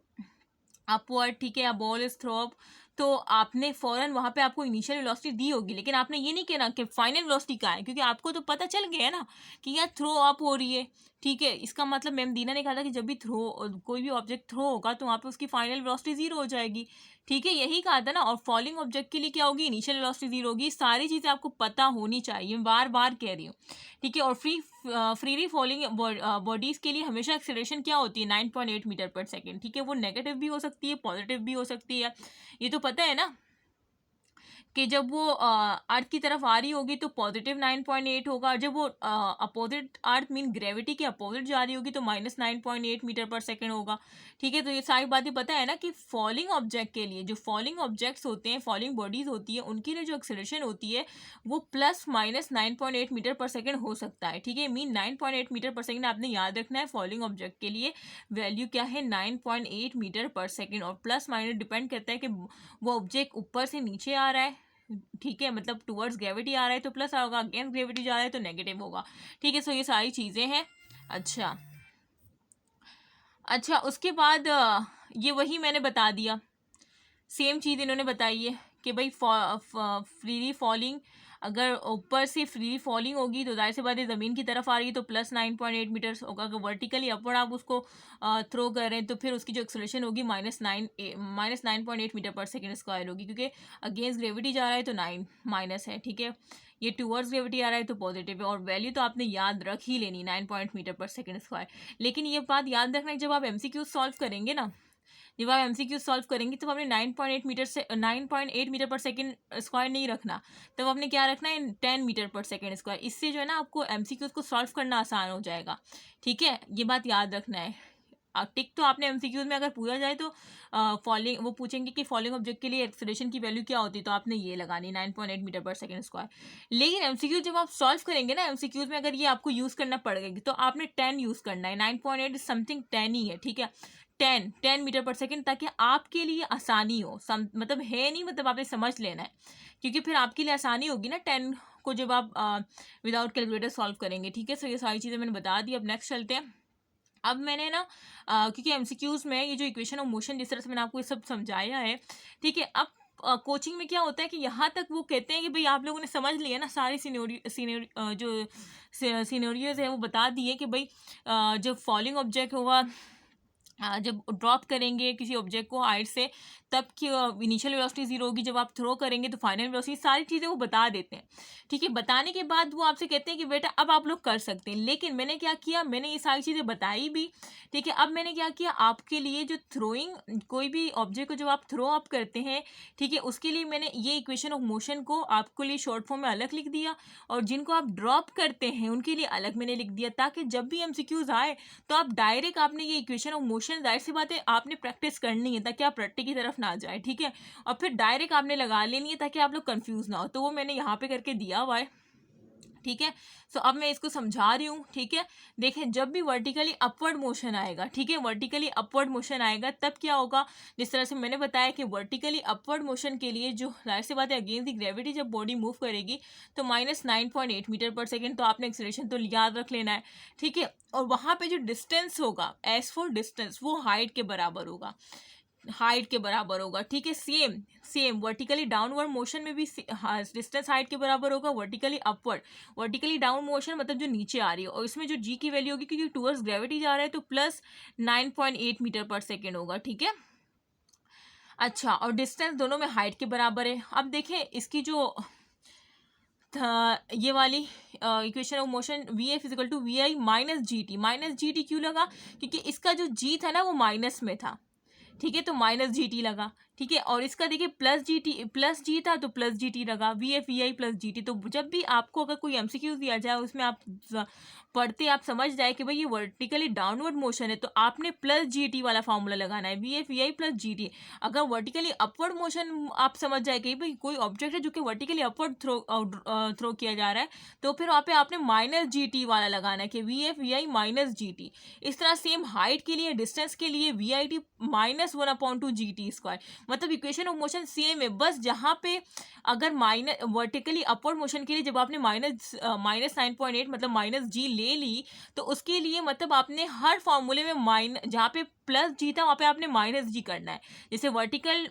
अपवर्ड, ठीक है, या बॉल इज थ्रो अप, तो आपने फौरन वहां पे आपको इनिशियल वेलोसिटी दी होगी, लेकिन आपने ये नहीं कहना कि फाइनल वेलोसिटी क्या है, क्योंकि आपको तो पता चल गया है ना कि यार थ्रो अप हो रही है, ठीक है, इसका मतलब मैम दीना ने कहा था कि जब भी कोई भी ऑब्जेक्ट थ्रो होगा तो वहाँ पे उसकी फाइनल वेलोसिटी जीरो हो जाएगी। ठीक है, यही कहा था ना। और फॉलिंग ऑब्जेक्ट के लिए क्या होगी, इनिशियल वेलोसिटी जीरो होगी। सारी चीज़ें आपको पता होनी चाहिए, बार बार कह रही हूँ। ठीक है, और फ्रीली फॉलिंग बॉडीज के लिए हमेशा एक्सेलरेशन क्या होती है, 9.8 मीटर पर सेकेंड। ठीक है, वो नेगेटिव भी हो सकती है, पॉजिटिव भी हो सकती है, ये तो पता है ना कि जब वो अर्थ की तरफ आ रही होगी तो पॉजिटिव 9.8 होगा, और जब वो अपोजिट अर्थ मीन ग्रेविटी के अपोजिट जा रही होगी तो -9.8 मीटर पर सेकेंड होगा। ठीक है, तो ये सारी बातें पता है ना कि फॉलिंग ऑब्जेक्ट के लिए, जो फॉलिंग ऑब्जेक्ट्स होते हैं, फॉलिंग बॉडीज होती है, उनके लिए जो एक्सेलरेशन होती है वो ±9.8 मीटर पर सेकेंड हो सकता है। ठीक है, मीन 9.8 मीटर पर सेकेंड आपने याद रखना है। फॉलिंग ऑब्जेक्ट के लिए वैल्यू क्या है, 9.8 मीटर पर सेकेंड, और प्लस माइनस डिपेंड करता है कि वो ऑब्जेक्ट ऊपर से नीचे आ रहा है। ठीक है, मतलब टुवर्ड्स ग्रेविटी आ रहा है तो प्लस होगा, अगेंस्ट ग्रेविटी जा रहा है तो नेगेटिव होगा। ठीक है, सो ये सारी चीज़ें हैं। अच्छा अच्छा, उसके बाद ये वही मैंने बता दिया, सेम चीज़ इन्होंने बताई है कि भाई फ्रीली फॉलिंग, अगर ऊपर से फ्रीली फॉलिंग होगी तो जाहिर सी बात है ज़मीन की तरफ आ रही है तो +9.8 मीटर्स होगा। अगर वर्टिकली अपवर्ड आप उसको थ्रो कर रहे हैं तो फिर उसकी जो एक्सेलरेशन होगी -9.8 मीटर पर सेकेंड स्क्वायर होगी, क्योंकि अगेंस्ट ग्रेविटी जा रहा है तो 9 माइनस है। ठीक है, ये टूवर्ड्स ग्रेविटी आ रहा है तो पॉजिटिव है, और वैल्यू तो आपने याद रख ही लेनी, 9 मीटर पर सेकेंड स्क्वायर। लेकिन ये बात याद रखना है, जब आप MCQ सॉल्व करेंगे ना, जब आप MCQ सॉल्व करेंगे तब आपने 9.8 मीटर पर सेकेंड स्क्वायर नहीं रखना, तब आपने क्या रखना है, 10 मीटर पर सेकेंड स्क्वायर। इससे जो है ना आपको MCQ को सॉल्व करना आसान हो जाएगा। ठीक है, ये बात याद रखना है। टिक तो आपने MCQ में अगर पूछा जाए तो फॉलिंग, वो पूछेंगे कि फॉलिंग ऑब्जेक्ट के लिए एक्सेलरेशन की वैल्यू क्या होती है, तो आपने ये लगानी 9.8 मीटर पर सेकेंड स्क्वायर। लेकिन MCQ जब आप सॉल्व करेंगे ना, MCQ में अगर ये आपको यूज़ करना पड़ेगा तो आपने 10 यूज़ करना है। 9.8 समथिंग 10 ही है। ठीक है, 10 मीटर पर सेकेंड, ताकि आपके लिए आसानी हो। मतलब है नहीं, मतलब आपने समझ लेना है, क्योंकि फिर आपके लिए आसानी होगी ना 10 को जब आप विदाउट कैलकुलेटर सॉल्व करेंगे। ठीक है, सो ये सारी चीज़ें मैंने बता दी। अब नेक्स्ट चलते हैं। अब मैंने ना क्योंकि MCQs में ये जो इक्वेशन ऑफ मोशन, जिस तरह से मैंने आपको ये सब समझाया है, ठीक है, अब कोचिंग में क्या होता है कि यहाँ तक वो कहते हैं कि भाई आप लोगों ने समझ लिया ना सारी जो सिनेरियोज है वो बता दिए कि भाई जब फॉलिंग ऑब्जेक्ट होगा, जब ड्रॉप करेंगे किसी ऑब्जेक्ट को हाइट से, तब की इनिशियल वेलोसिटी जीरो होगी, जब आप थ्रो करेंगे तो फाइनल वेलोसिटी, सारी चीज़ें वो बता देते हैं। ठीक है, बताने के बाद वो आपसे कहते हैं कि बेटा अब आप लोग कर सकते हैं। लेकिन मैंने क्या किया, मैंने ये सारी चीज़ें बताई भी। ठीक है, अब मैंने क्या किया, आपके लिए जो थ्रोइंग, कोई भी ऑब्जेक्ट को जब आप थ्रो अप करते हैं, ठीक है, उसके लिए मैंने ये इक्वेशन ऑफ मोशन को आपके लिए शॉर्ट फॉर्म में अलग लिख दिया, और जिनको आप ड्रॉप करते हैं उनके लिए अलग मैंने लिख दिया, ताकि जब भी MCQs आए तो आप डायरेक्ट, आपने ये इक्वेशन ऑफ मोशन, जाहिर सी बात है आपने प्रैक्टिस करनी है ताकि आप रट्टे की तरफ ना जाए। ठीक है, और फिर डायरेक्ट आपने लगा लेनी है ताकि आप लोग कंफ्यूज ना हो, तो वो मैंने यहाँ पे करके दिया हुआ है। ठीक है, सो अब मैं इसको समझा रही हूँ। ठीक है, देखें, जब भी वर्टिकली अपवर्ड मोशन आएगा, ठीक है, वर्टिकली अपवर्ड मोशन आएगा तब क्या होगा, जिस तरह से मैंने बताया कि वर्टिकली अपवर्ड मोशन के लिए जो जाहिर सी बात है अगेंस्ट द ग्रेविटी जब बॉडी मूव करेगी तो -9.8 मीटर पर सेकेंड, तो आपने एक्सेलरेशन तो याद रख लेना है। ठीक है, और वहाँ पे जो डिस्टेंस होगा, एज फॉर डिस्टेंस, वो हाइट के बराबर होगा, हाइट के बराबर होगा। ठीक है, same same vertically downward motion में भी डिस्टेंस हाइट के बराबर होगा, vertically upward, vertically down motion मतलब जो नीचे आ रही है, और इसमें जो जी की वैल्यू होगी, क्योंकि टूवर्ड्स ग्रेविटी जा रहा है तो +9.8 मीटर पर सेकेंड होगा। ठीक है, अच्छा, और डिस्टेंस दोनों में हाइट के बराबर है। अब देखें इसकी जो ये वाली equation of motion VF = VI - GT, -GT क्यों लगा, क्योंकि इसका जो G था ना वो माइनस में था। ठीक है, तो -GT लगा। ठीक है, और इसका देखिए +G था तो +GT लगा, VF VI +GT। तो जब भी आपको अगर कोई MCQ दिया जाए उसमें आप पढ़ते आप समझ जाए कि भाई ये वर्टिकली डाउनवर्ड मोशन है तो आपने +GT वाला फॉर्मूला लगाना है, VF VI +GT। अगर वर्टिकली अपवर्ड मोशन आप समझ जाए कि भाई कोई ऑब्जेक्ट है जो कि वर्टिकली अपवर्ड थ्रो किया जा रहा है, तो फिर वहाँ पे आपने -GT वाला लगाना है कि VF VI -GT। इस तरह सेम हाइट के लिए, डिस्टेंस के लिए VIT -1/2 GT²। मतलब इक्वेशन ऑफ मोशन सेम है, बस जहाँ पे अगर वर्टिकली अपवर्ड मोशन के लिए जब आपने -9.8 मतलब -G ले ली, तो उसके लिए मतलब आपने हर फॉर्मूले में जहाँ पे +G था वहाँ पे आपने -G करना है। जैसे वर्टिकल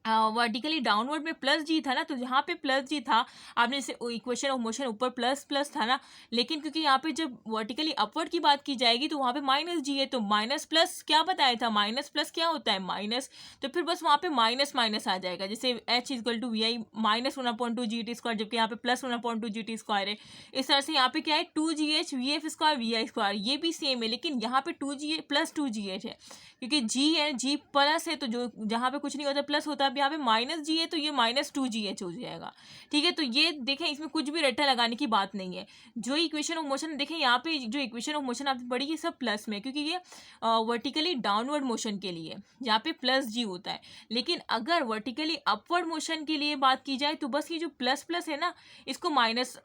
वर्टिकली डाउनवर्ड में प्लस जी था ना, तो यहाँ पे प्लस जी था, आपने जैसे इक्वेशन ऑफ मोशन ऊपर प्लस प्लस था ना, लेकिन क्योंकि यहाँ पे जब वर्टिकली अपवर्ड की बात की जाएगी तो वहाँ पे माइनस जी है, तो माइनस प्लस क्या बताया था, माइनस प्लस क्या होता है माइनस, तो फिर बस वहाँ पे माइनस माइनस आ जाएगा, जैसे H is equal to V I minus 1/2 G T square, जबकि यहाँ पे प्लस 1/2 जी टी स्क्वायर है। इस तरह से यहाँ पे क्या है 2GH VF square VI square, ये भी सेम है, लेकिन यहाँ पे 2G प्लस 2GH है, क्योंकि जी है, जी प्लस है, तो जो जहाँ पे कुछ नहीं होता प्लस होता है, अब यहाँ पे माइनस जी है तो ये -2GH हो जाएगा। ठीक है, तो ये देखें इसमें कुछ भी रट्टा लगाने की बात नहीं है। जो इक्वेशन ऑफ मोशन देखें यहाँ पे, जो इक्वेशन ऑफ मोशन आपने पढ़ी ये सब प्लस में, क्योंकि ये वर्टिकली डाउनवर्ड मोशन के लिए यहाँ पे प्लस जी होता है, लेकिन अगर वर्टिकली अपवर्ड मोशन के लिए बात की जाए तो बस ये जो प्लस प्लस है ना, इसको माइनस,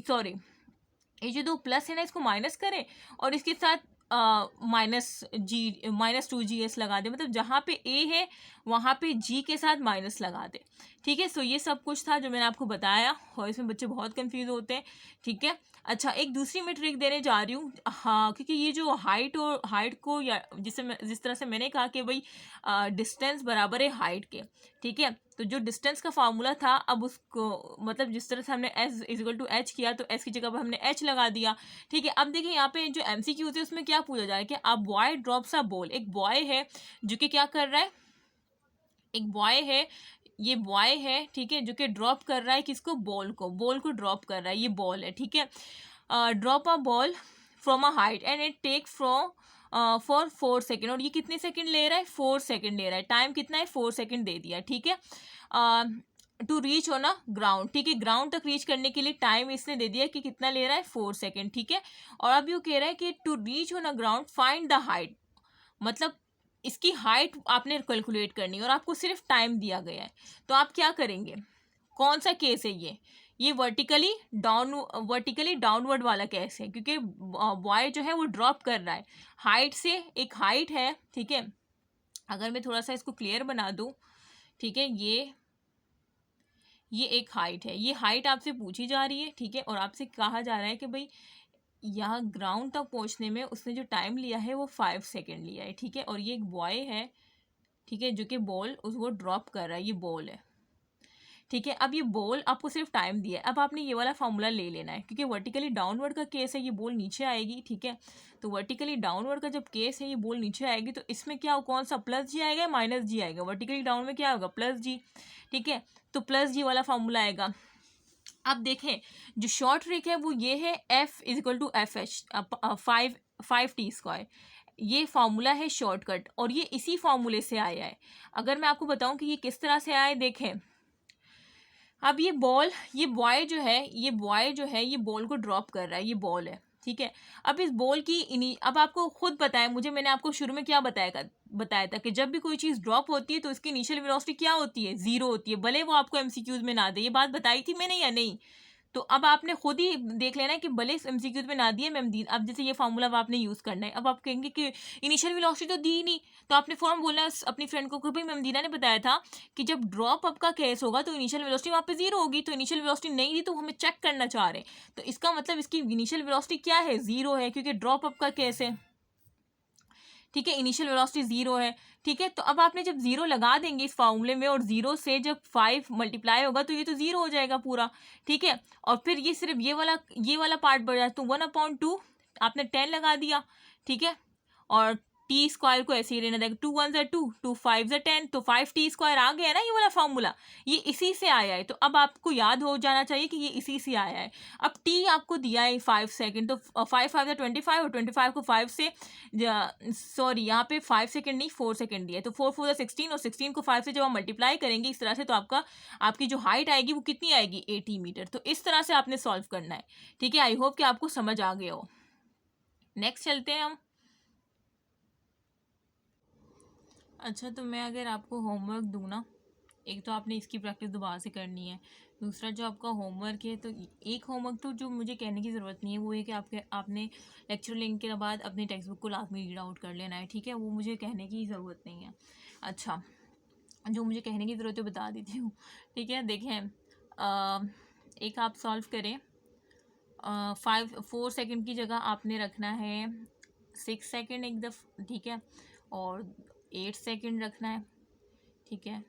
सॉरी, ये जो दो प्लस है ना इसको माइनस करें और इसके साथ -2GS लगा दे, मतलब जहाँ पे ए है वहाँ पे जी के साथ माइनस लगा दे। ठीक है, सो ये सब कुछ था जो मैंने आपको बताया, और इसमें बच्चे बहुत कंफ्यूज होते हैं। ठीक है, अच्छा एक दूसरी मैं ट्रिक देने जा रही हूँ, हाँ, क्योंकि ये जो हाइट को, या जिस तरह से मैंने कहा कि भाई डिस्टेंस बराबर है हाइट के। ठीक है, तो जो डिस्टेंस का फार्मूला था, अब उसको मतलब जिस तरह से हमने एस इजिकल टू एच किया, तो एस की जगह पर हमने एच लगा दिया। ठीक है, अब देखिए यहाँ पे जो एमसीक्यू होती है उसमें क्या पूछा जा रहा है कि a boy drops a ball, एक बॉय है जो कि क्या कर रहा है, एक बॉय है, ये बॉय है, ठीक है, जो कि ड्रॉप कर रहा है किसको, बॉल को ड्रॉप कर रहा है, ये बॉल है। ठीक है, drop a ball from a height and it take from for 4 second, और ये कितने सेकेंड ले रहा है, 4 सेकेंड ले रहा है, टाइम कितना है 4 सेकेंड दे दिया। ठीक है, to reach on a ground, ठीक है, ग्राउंड तक रीच करने के लिए टाइम इसने दे दिया कि कितना ले रहा है 4 सेकेंड। ठीक है, और अब ये कह रहा है कि to reach on a ground find the height, मतलब इसकी हाइट आपने कैलकुलेट करनी है और आपको सिर्फ टाइम दिया गया है, तो आप क्या करेंगे, कौन सा केस है ये वर्टिकली डाउनवर्ड वाला केस है, क्योंकि बॉय जो है वो ड्रॉप कर रहा है हाइट से, एक हाइट है। ठीक है, अगर मैं थोड़ा सा इसको क्लियर बना दूं, ठीक है, ये एक हाइट है, ये हाइट आपसे पूछी जा रही है। ठीक है, और आपसे कहा जा रहा है कि भाई यहाँ ग्राउंड तक पहुँचने में उसने जो टाइम लिया है वो 5 सेकेंड लिया है। ठीक है, और ये एक बॉय है, ठीक है, जो कि बॉल उसको ड्रॉप कर रहा है, ये बॉल है। ठीक है, अब ये बॉल आपको सिर्फ टाइम दिया है, अब आपने ये वाला फॉर्मूला ले लेना है, क्योंकि वर्टिकली डाउनवर्ड का केस है, ये बॉल नीचे आएगी। ठीक है, तो वर्टिकली डाउनवर्ड का जब केस है, ये बॉल नीचे आएगी, तो इसमें क्या कौन सा प्लस जी आएगा, माइनस जी आएगा, वर्टिकली डाउन में क्या होगा, प्लस जी। ठीक है, तो प्लस जी वाला फॉर्मूला आएगा। अब देखें जो शॉर्ट ट्रिक है वो ये है, F is equal to F H 5T², ये फॉर्मूला है शॉर्टकट, और ये इसी फॉर्मूले से आया है। अगर मैं आपको बताऊं कि ये किस तरह से आया है, देखें, अब ये बॉय जो है ये बॉल को ड्रॉप कर रहा है, ये बॉल है। ठीक है, अब इस बॉल की अब आपको खुद पता है, मैंने आपको शुरू में क्या बताया था कि जब भी कोई चीज़ ड्रॉप होती है तो इसकी इनिशियल वेलोसिटी क्या होती है, 0 होती है, भले वो आपको एमसीक्यूज में ना दे। ये बात बताई थी मैंने या नहीं? तो अब आपने खुद ही देख लेना है कि भले एमसीक्यूज में ना दिए मैम दी, अब जैसे ये फार्मूला अब आपने यूज़ करना है। अब आप कहेंगे कि इनिशियल वेलोसिटी तो दी ही नहीं, तो आपने फॉर्म बोलना है अपनी फ्रेंड को कि भाई मैम दीना ने बताया था कि जब ड्रॉप अप का केस होगा तो इनिशियल वेलोसिटी वहाँ पे 0 होगी, तो इनिशियल वेलोसिटी नहीं दी तो हमें चेक करना चाह रहे हैं, तो इसका मतलब इसकी इनिशियल वेलोसिटी क्या है, 0 है, क्योंकि ड्रॉप अप का केस है। ठीक है, इनिशियल वेलोसिटी 0 है। ठीक है, तो अब आपने जब 0 लगा देंगे इस फॉर्मूले में, और 0 से जब 5 मल्टीप्लाई होगा तो ये तो 0 हो जाएगा पूरा। ठीक है, और फिर ये सिर्फ ये वाला पार्ट बढ़ जाए, तो 1/2 आपने 10 लगा दिया। ठीक है, और T² को ऐसे ही रहने देगा, 2 1 2, 2 5 10, तो 5T² आ गया ना ये वाला फॉर्मूला, ये इसी से आया है। तो अब आपको याद हो जाना चाहिए कि ये इसी से आया है। अब T आपको दिया है 5 सेकेंड, तो 5 5 25, और 25 को 5 से, सॉरी यहाँ पे 5 सेकेंड नहीं 4 सेकेंड दिया है, तो 4 4 16, और 16 को 5 से जब आप मल्टीप्लाई करेंगे इस तरह से, तो आपकी जो हाइट आएगी वो कितनी आएगी, 80 मीटर। तो इस तरह से आपने सॉल्व करना है। ठीक है, आई होप कि आपको समझ आ गया हो। नेक्स्ट चलते हैं हम। अच्छा, तो मैं अगर आपको होमवर्क दूँ ना, एक तो आपने इसकी प्रैक्टिस दोबारा से करनी है, दूसरा जो आपका होमवर्क है, तो एक होमवर्क तो जो मुझे कहने की ज़रूरत नहीं है, वो है कि आपने लेक्चर लिंक के बाद अपनी टेक्स्ट बुक को लाजमी रीड आउट कर लेना है। ठीक है, वो मुझे कहने की ज़रूरत नहीं है। अच्छा, जो मुझे कहने की ज़रूरत है बता देती हूँ। ठीक है, देखें, एक आप सॉल्व करें, 4 सेकेंड की जगह आपने रखना है 6 सेकेंड एक दफ़। ठीक है, और 8 सेकेंड रखना है। ठीक है,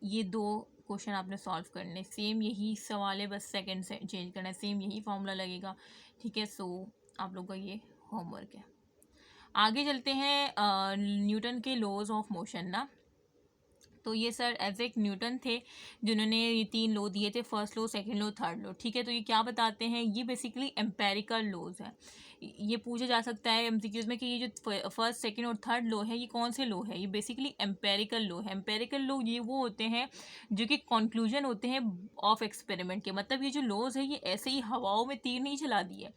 ये 2 क्वेश्चन आपने सॉल्व करने, सेम यही सवाल है, बस सेकंड से चेंज करना है, सेम यही फॉर्मूला लगेगा, ठीक है। सो आप लोग का ये होमवर्क है। आगे चलते हैं न्यूटन के लॉज ऑफ मोशन ना। तो ये सर आइजैक न्यूटन थे जिन्होंने ये 3 लॉ दिए थे, first law, second law, third law, ठीक है। तो ये क्या बताते हैं, ये बेसिकली एम्पेरिकल लॉज है। ये पूछा जा सकता है एमसीक्यूज में कि ये जो फर्स्ट, सेकंड और थर्ड लॉ है ये कौन से लॉ है। ये बेसिकली एम्पेरिकल लॉ है। एम्पेरिकल लॉ ये वो होते हैं जो कि कंक्लूजन होते हैं ऑफ एक्सपेरिमेंट के। मतलब ये जो लॉज है ये ऐसे ही हवाओं में तीर नहीं चला दिए,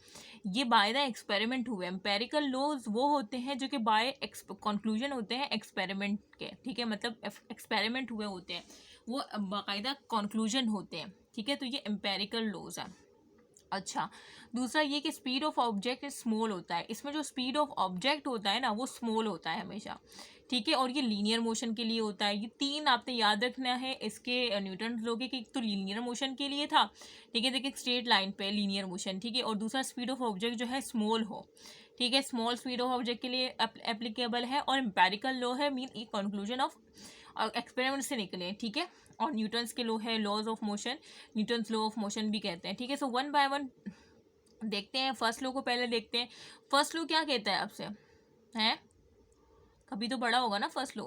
ये बाय द एक्सपेरिमेंट हुए। एम्पेरिकल लॉज वो होते हैं जो कि बाय कंक्लूजन होते हैं एक्सपेरिमेंट के, ठीक है। मतलब एक्सपेरिमेंट हुए होते हैं, वो बाकायदा कंक्लूजन होते हैं, ठीक है। तो ये एम्पेरिकल लॉज है। अच्छा, दूसरा ये कि स्पीड ऑफ ऑब्जेक्ट स्मॉल होता है। इसमें जो स्पीड ऑफ ऑब्जेक्ट होता है ना वो स्मॉल होता है हमेशा, ठीक है। और ये लीनियर मोशन के लिए होता है। ये 3 आपने याद रखना है इसके न्यूटन लॉ के, कि एक तो लीनियर मोशन के लिए था, ठीक है, देखिए स्ट्रेट लाइन पे लीनियर मोशन, ठीक है। और दूसरा स्पीड ऑफ ऑब्जेक्ट जो है स्मॉल हो, ठीक है, स्मॉल स्पीड ऑफ ऑब्जेक्ट के लिए एप्लीकेबल है। और एम्पेरिकल लॉ है, मीन ये कंक्लूजन ऑफ एक्सपेरिमेंट से निकले, ठीक है। और न्यूटन्स के लॉ है laws of motion, Newton's law of motion भी कहते हैं, ठीक है। सो वन बाय वन देखते हैं। फर्स्ट लॉ को पहले देखते हैं। फर्स्ट लॉ क्या कहता है आपसे, हैं कभी तो पढ़ा होगा ना फर्स्ट लॉ।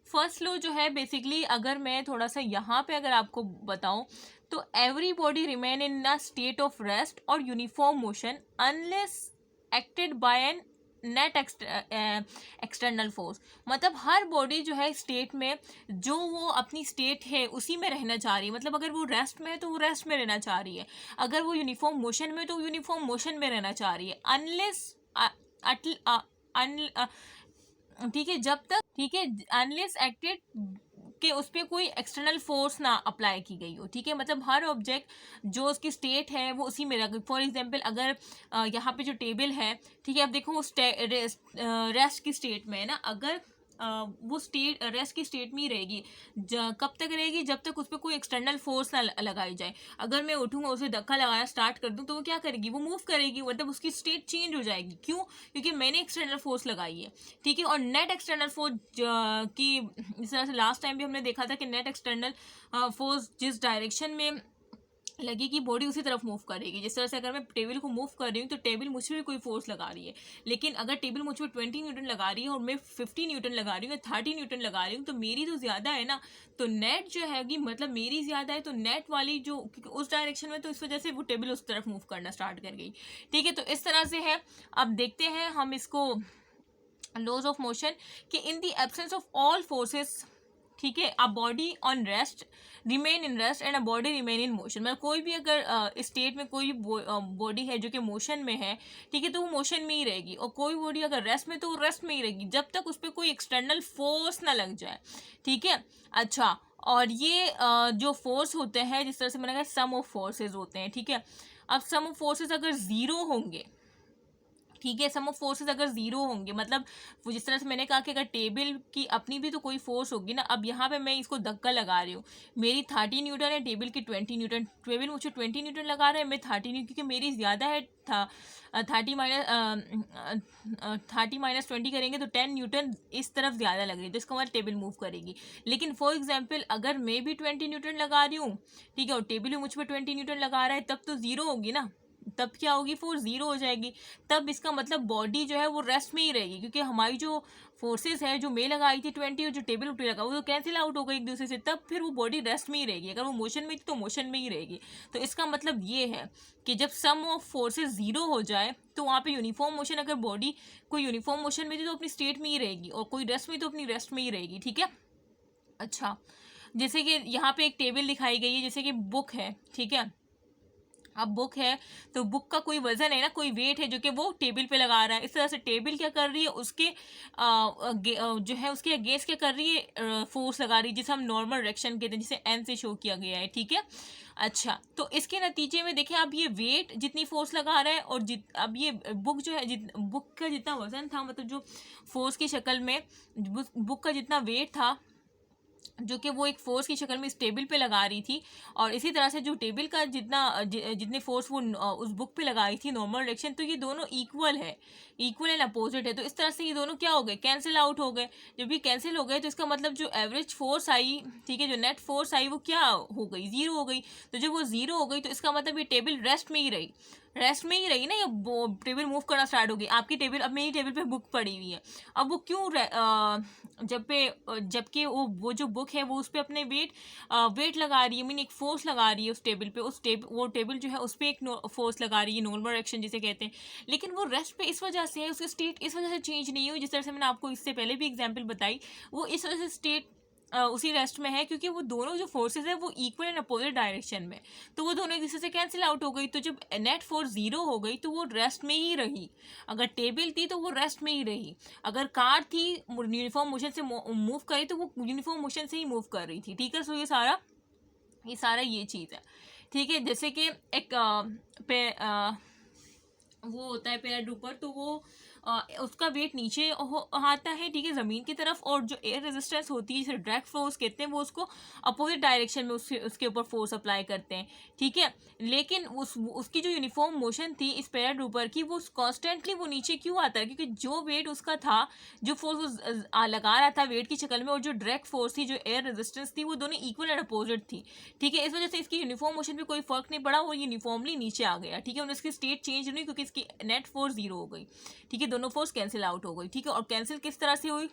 फर्स्ट लॉ जो है बेसिकली, अगर मैं थोड़ा सा यहाँ पे अगर आपको बताऊं तो every body remain in a state of rest और uniform motion unless acted by an net external force. मतलब हर बॉडी जो है स्टेट में, जो वो अपनी स्टेट है उसी में रहना चाह रही है। मतलब अगर वो रेस्ट में है तो वो रेस्ट में रहना चाह रही है, अगर वो यूनिफॉर्म मोशन में है तो वो यूनिफॉर्म मोशन में रहना चाह रही है, अनलेस ठीक है, जब तक, ठीक है, अनलेस एक्टेड कि उस पर कोई एक्सटर्नल फोर्स ना अप्लाई की गई हो, ठीक है। मतलब हर ऑब्जेक्ट जो उसकी स्टेट है वो उसी में रह गई। फॉर एग्जांपल अगर यहाँ पे जो टेबल है, ठीक है, अब देखो वो रेस्ट की स्टेट में है ना, अगर वो स्टेट रेस्ट की स्टेट में ही रहेगी, कब तक रहेगी, जब तक उस पर कोई एक्सटर्नल फोर्स ना लगाई जाए। अगर मैं उठूँगा उसे धक्का लगाना स्टार्ट कर दूँ तो वो क्या करेगी, वो मूव करेगी, मतलब उसकी स्टेट चेंज हो जाएगी। क्यों, क्योंकि मैंने एक्सटर्नल फोर्स लगाई है, ठीक है। और नेट एक्सटर्नल फोर्स की, इस तरह से लास्ट टाइम भी हमने देखा था कि नेट एक्सटर्नल फोर्स जिस डायरेक्शन में लगेगी बॉडी उसी तरफ मूव करेगी। जिस तरह से अगर मैं टेबल को मूव कर रही हूँ तो टेबल मुझ पर भी कोई फोर्स लगा रही है, लेकिन अगर टेबल मुझ पर 20 न्यूटन लगा रही है और मैं 50 न्यूटन लगा रही हूँ या 30 न्यूटन लगा रही हूँ तो मेरी तो ज़्यादा है ना, तो नेट जो हैगी, मतलब मेरी ज़्यादा है तो नेट वाली जो उस डायरेक्शन में, तो इस वजह से वो टेबल उस तरफ मूव करना स्टार्ट कर गई, ठीक है। तो इस तरह से है। अब देखते हैं हम इसको लॉज ऑफ मोशन कि in the absence of all forces, ठीक है, a body on rest remain in rest and a body remain in motion. मतलब कोई भी अगर स्टेट में कोई बॉडी है जो कि मोशन में है, ठीक है, तो वो मोशन में ही रहेगी। और कोई बॉडी अगर रेस्ट में तो वो रेस्ट में ही रहेगी जब तक उस पर कोई एक्सटर्नल फोर्स ना लग जाए, ठीक है। अच्छा, और ये जो फोर्स होते हैं, जिस तरह से मैंने कहा सम ऑफ फोर्सेज होते हैं, ठीक है। अब सम ऑफ फोर्सेज अगर ज़ीरो होंगे, ठीक है, सम ऑफ फोर्सेस अगर जीरो होंगे, मतलब वो जिस तरह से मैंने कहा कि अगर टेबल की अपनी भी तो कोई फोर्स होगी ना। अब यहाँ पे मैं इसको धक्का लगा रही हूँ, मेरी 30 न्यूटन है, टेबल की 20 न्यूटन, टेबल मुझे 20 न्यूटन लगा रहा है, मैं 30 न्यूटन, क्योंकि मेरी ज़्यादा है, था 30 - 20 करेंगे तो 10 न्यूटन इस तरफ ज़्यादा लग रही है, तो इसका मतलब टेबल मूव करेगी। लेकिन फॉर एग्जाम्पल अगर मैं भी 20 न्यूटन लगा रही हूँ, ठीक है, और टेबल भी मुझ पर 20 न्यूटन लगा रहा है, तब तो ज़ीरो होगी ना, तब क्या होगी, फोर्स जीरो हो जाएगी। तब इसका मतलब बॉडी जो है वो रेस्ट में ही रहेगी, क्योंकि हमारी जो फोर्सेस है, जो मैं लगाई थी 20 और जो टेबल उठी लगा वो तो कैंसिल आउट हो गई एक दूसरे से, तब फिर वो बॉडी रेस्ट में ही रहेगी। अगर वो मोशन में थी तो मोशन में ही रहेगी। तो इसका मतलब ये है कि जब सम ऑफ फोर्सेस जीरो हो जाए तो वहाँ पे यूनिफॉर्म मोशन, अगर बॉडी कोई यूनिफॉर्म मोशन में थी तो अपनी स्टेट में ही रहेगी, और कोई रेस्ट में तो अपनी रेस्ट में ही रहेगी, ठीक है। अच्छा, जैसे कि यहाँ पे एक टेबल दिखाई गई है, जैसे कि बुक है, ठीक है। अब बुक है तो बुक का कोई वजन है ना, कोई वेट है जो कि वो टेबल पे लगा रहा है। इस तरह से टेबल क्या कर रही है, उसके जो है उसके अगेंस्ट क्या कर रही है, फोर्स लगा रही है, जिसे हम नॉर्मल डायरेक्शन कहते हैं, जिसे एन से शो किया गया है, ठीक है। अच्छा, तो इसके नतीजे में देखें, अब ये वेट जितनी फोर्स लगा रहा है, और अब ये बुक जो है, बुक का जितना वजन था, मतलब जो फोर्स की शक्ल में बुक का जितना वेट था, जो कि वो एक फोर्स की शक्ल में इस टेबल पे लगा रही थी, और इसी तरह से जो टेबल का जितने फोर्स वो उस बुक पे लगाई थी नॉर्मल डायरेक्शन, तो ये दोनों इक्वल है, इक्वल एंड अपोजिट है। तो इस तरह से ये दोनों क्या हो गए, कैंसिल आउट हो गए। जब ये कैंसिल हो गए तो इसका मतलब जो एवरेज फोर्स आई, ठीक है, जो नेट फोर्स आई वो क्या हो गई, जीरो हो गई। तो जब वो जीरो हो गई तो इसका मतलब ये टेबल रेस्ट में ही रही, रेस्ट में ही रही ना, ये टेबल मूव करना स्टार्ट हो गई। आपकी टेबल, अब मेरी टेबल पे बुक पड़ी हुई है, अब वो क्यों जबकि वो जो बुक है वो उस पर अपने वेट लगा रही है, मीन एक फोर्स लगा रही है उस टेबल पे, वो टेबल जो है उस पर एक फोर्स लगा रही है, नॉर्मल एक्शन जिसे कहते हैं। लेकिन वो रेस्ट पे इस वजह से है, उसकी स्टेट इस वजह से चेंज नहीं हुई, जिस तरह से मैंने आपको इससे पहले भी एग्जाम्पल बताई, वो इस वजह से स्टेट उसी रेस्ट में है क्योंकि वो दोनों जो फोर्सेस है वो इक्वल एंड अपोजिट डायरेक्शन में, तो वो दोनों एक दूसरे से कैंसिल आउट हो गई। तो जब नेट फोर्स जीरो हो गई तो वो रेस्ट में ही रही। अगर टेबल थी तो वो रेस्ट में ही रही, अगर कार थी यूनिफॉर्म मोशन से मूव करी तो वो यूनिफॉर्म मोशन से ही मूव कर रही थी, ठीक है। सो ये सारा ये चीज़ है, ठीक है। जैसे कि एक वो होता है पैराडूपर, तो वो उसका वेट नीचे आता है, ठीक है, ज़मीन की तरफ, और जो एयर रेजिस्टेंस होती है जिसे ड्रैग फोर्स कहते हैं, वो उसको अपोजिट डायरेक्शन में उसके ऊपर फोर्स अप्लाई करते हैं, ठीक है। लेकिन उसकी जो यूनिफॉर्म मोशन थी इस पैराडूपर की, वो कॉन्स्टेंटली वो नीचे क्यों आता है, क्योंकि जो वेट उसका था, जो फोर्स लगा रहा था वेट की शक्ल में, और जो ड्रैग फोर्स थी, जो एयर रेजिस्टेंस थी, वो दोनों इक्वल एंड अपोजिट थी, ठीक है। इस वजह से इसकी यूनिफॉर्म मोशन पे कोई फर्क नहीं पड़ा, वो यूनिफॉर्मली नीचे आ गया, ठीक है। और इसकी स्टेट चेंज नहीं क्योंकि इसकी नेट फोर्स जीरो हो गई, ठीक है, दोनों फोर्स कैंसिल आउट हो गई, ठीक है। और कैंसिल किस तरह से हुई,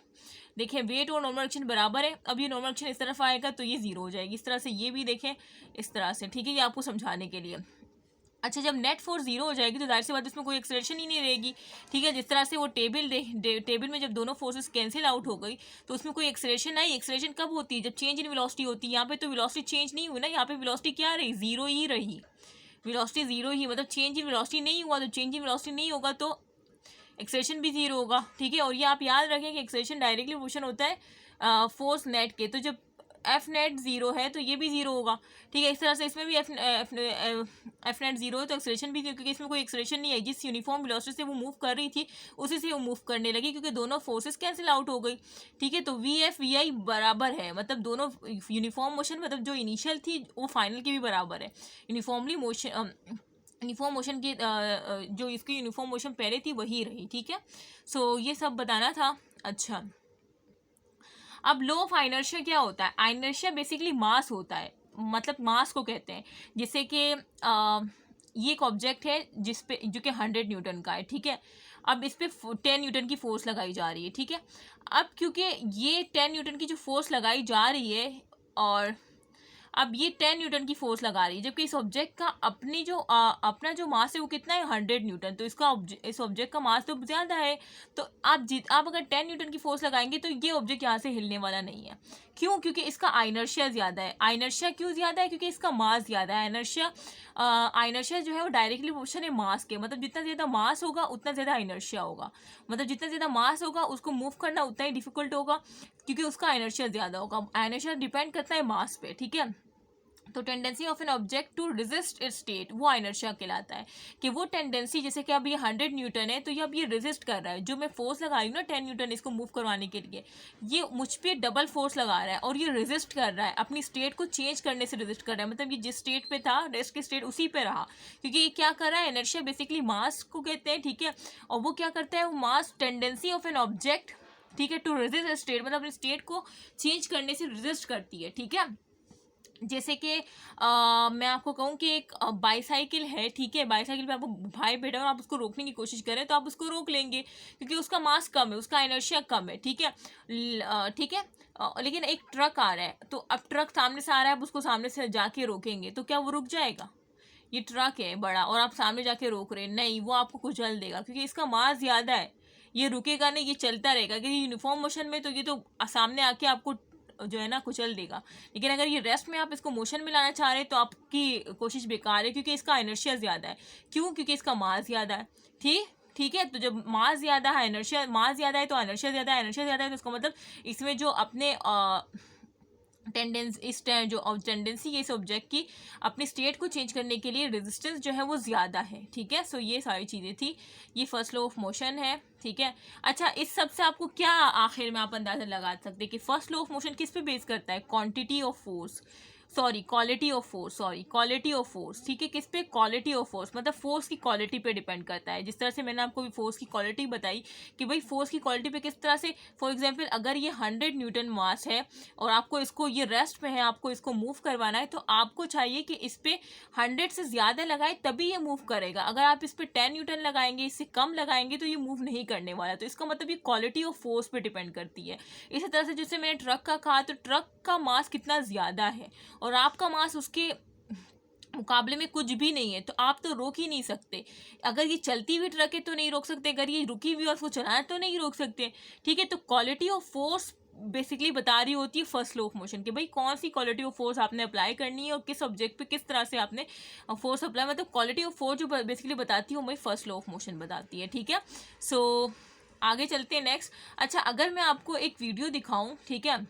देखें, वेट और नॉर्मल एक्शन बराबर है, अब ये नॉर्मल एक्शन इस तरफ आएगा तो ये जीरो हो जाएगी, इस तरह से ये भी देखें इस तरह से, ठीक है, ये आपको समझाने के लिए। अच्छा, जब नेट फोर्स जीरो हो जाएगी तो जाहिर सी बात इसमें कोई एक्सेलरेशन ही नहीं रहेगी, ठीक है। जिस तरह से वो टेबल में जब दोनों फोर्सेस कैंसिल आउट हो गई तो उसमें कोई एक्सेलरेशन आई, एक्सेलरेशन कब होती है, जब चेंज इन वेलोसिटी होती है। यहाँ पे तो वेलोसिटी चेंज नहीं हुई ना, यहाँ पे वेलोसिटी क्या रही, जीरो ही रही, वेलोसिटी जीरो ही, मतलब चेंज इन वेलोसिटी नहीं हुआ, तो चेंज इन वेलोसिटी नहीं होगा तो एक्सेलरेशन भी जीरो होगा, ठीक है। और ये आप याद रखें कि एक्सेलरेशन डायरेक्टली प्रोपोर्शनल होता है फोर्स नेट के, तो जब एफ नेट जीरो है तो ये भी जीरो होगा, ठीक है। इस तरह से इसमें भी एफ नेट जीरो है तो एक्सेलरेशन भी, क्योंकि इसमें कोई एक्सेलरेशन नहीं है, जिस यूनिफॉर्म वेलोसिटी से वो मूव कर रही थी उसी से वो मूव करने लगी, क्योंकि दोनों फोर्सेस कैंसिल आउट हो गई, ठीक है। तो वी एफ वी आई बराबर है, मतलब दोनों यूनिफॉर्म मोशन, मतलब जो इनिशियल थी वो फाइनल की भी बराबर है। यूनिफॉर्म मोशन की जो इसकी यूनिफॉर्म मोशन पहले थी वही रही, ठीक है। सो ये सब बताना था। अच्छा, अब लो ऑफ आइनर्शिया क्या होता है, आइनर्शिया बेसिकली मास होता है, मतलब मास को कहते हैं, जैसे कि ये एक ऑब्जेक्ट है जिस पे जो कि 100 न्यूटन का है, ठीक है। अब इस पे 10 न्यूटन की फोर्स लगाई जा रही है, ठीक है। अब क्योंकि ये 10 न्यूटन की जो फोर्स लगाई जा रही है, और अब ये 10 न्यूटन की फोर्स लगा रही है, जबकि इस ऑब्जेक्ट का अपना जो मास है वो कितना है, 100 न्यूटन, तो इस ऑब्जेक्ट का मास तो ज़्यादा है। तो आप अगर 10 न्यूटन की फोर्स लगाएंगे तो ये ऑब्जेक्ट यहाँ से हिलने वाला नहीं है। क्यों, क्योंकि इसका आइनर्शिया ज़्यादा है। आइनर्शिया क्यों ज़्यादा है, क्योंकि इसका मास ज़्यादा है। आइनर्शिया जो है वो डायरेक्टली प्रोपोर्शनल है मास के, मतलब जितना ज़्यादा मास होगा उतना ज़्यादा आइनर्शिया होगा, मतलब जितना ज़्यादा मास होगा उसको मूव करना उतना ही डिफिकल्ट होगा, क्योंकि उसका आइनर्शिया ज़्यादा होगा। आइनर्शिया डिपेंड करता है मास पे, ठीक है। तो tendency of an object to resist its state, वो आइनर्शिया कहलाता है, कि वो टेंडेंसी, जैसे कि अब ये 100 न्यूटन है तो ये अब ये रेजिस्ट कर रहा है, जो मैं फोर्स लगा रही हूँ ना 10 न्यूटन इसको मूव करवाने के लिए, ये मुझ पर डबल फोर्स लगा रहा है और ये रेजिस्ट कर रहा है, अपनी स्टेट को चेंज करने से रेजिस्ट कर रहा है, मतलब ये जिस स्टेट पे था रेस्ट की स्टेट उसी पे रहा, क्योंकि ये क्या कर रहा है, इनर्शिया बेसिकली मास को कहते हैं, ठीक है। और वो क्या करता है, वो मास टेंडेंसी ऑफ एन ऑब्जेक्ट, ठीक है, टू रेजिस्ट स्टेट, मतलब अपनी स्टेट को चेंज करने से रेजिस्ट करती है, ठीक है। जैसे कि मैं आपको कहूँ कि एक बाईसाइकिल है, ठीक है, बाईसाइकिल पे आपको भाई बैठा और आप उसको रोकने की कोशिश करें तो आप उसको रोक लेंगे, क्योंकि उसका मास कम है, उसका इनर्शिया कम है, ठीक है, ठीक है। लेकिन एक ट्रक आ रहा है, तो अब ट्रक सामने से आ रहा है, आप उसको सामने से जाके रोकेंगे तो क्या वो रुक जाएगा, ये ट्रक है बड़ा और आप सामने जाके रोक रहे हैं, नहीं, वो आपको कुचल देगा, क्योंकि इसका मास ज़्यादा है, ये रुकेगा नहीं, ये चलता रहेगा, क्योंकि यूनिफॉर्म मोशन में तो ये तो सामने आके आपको जो है ना कुचल देगा। लेकिन अगर ये रेस्ट में आप इसको मोशन में लाना चाह रहे हैं तो आपकी कोशिश बेकार है, क्योंकि इसका इनर्शिया ज़्यादा है। क्यों, क्योंकि इसका मास ज़्यादा है, ठीक है। तो जब मास ज़्यादा है, इनर्शिया मास ज़्यादा है तो इनर्शिया ज़्यादा है, इनर्शिया ज़्यादा है तो इसका मतलब इसमें जो अपने जो टेंडेंसी है इस ऑब्जेक्ट की अपनी स्टेट को चेंज करने के लिए रेजिस्टेंस जो है वो ज़्यादा है, ठीक है। सो ये सारी चीज़ें थी, ये फर्स्ट लॉ ऑफ मोशन है, ठीक है। अच्छा, इस सब से आपको क्या आखिर में आप अंदाज़ा लगा सकते हैं कि फर्स्ट लॉ ऑफ मोशन किस पे बेस करता है? Quantity of force, quality of force, quality of force, ठीक है। किस पे? क्वालिटी ऑफ फोर्स, मतलब फोर्स की क्वालिटी पे डिपेंड करता है। जिस तरह से मैंने आपको फोर्स की क्वालिटी बताई कि भाई फोर्स की क्वालिटी पे किस तरह से, फॉर एग्जांपल अगर ये 100 न्यूटन मास है और आपको इसको, ये रेस्ट पे है, आपको इसको मूव करवाना है, तो आपको चाहिए कि इस पे 100 से ज़्यादा लगाए तभी ये मूव करेगा। अगर आप इस पे 10 न्यूटन लगाएंगे, इससे कम लगाएंगे तो ये मूव नहीं करने वाला। तो इसका मतलब ये क्वालिटी ऑफ फोर्स पे डिपेंड करती है। इसी तरह से जैसे मैंने ट्रक का कहा, तो ट्रक का मास कितना ज़्यादा है और आपका मास उसके मुकाबले में कुछ भी नहीं है, तो आप तो रोक ही नहीं सकते। अगर ये चलती हुई ट्रक है तो नहीं रोक सकते, अगर ये रुकी हुई और उसको चलाना तो नहीं रोक सकते, ठीक है। तो क्वालिटी ऑफ फोर्स बेसिकली बता रही होती है फर्स्ट लॉ ऑफ मोशन कि भाई कौन सी क्वालिटी ऑफ फोर्स आपने अप्लाई करनी है और किस ऑब्जेक्ट पे किस तरह से आपने फोर्स अप्लाई, मतलब क्वालिटी ऑफ फोर्स जो बेसिकली बताती है वो भाई फर्स्ट लॉ ऑफ मोशन बताती है, ठीक है। सो आगे चलते हैं नेक्स्ट। अच्छा, अगर मैं आपको एक वीडियो दिखाऊं, ठीक है,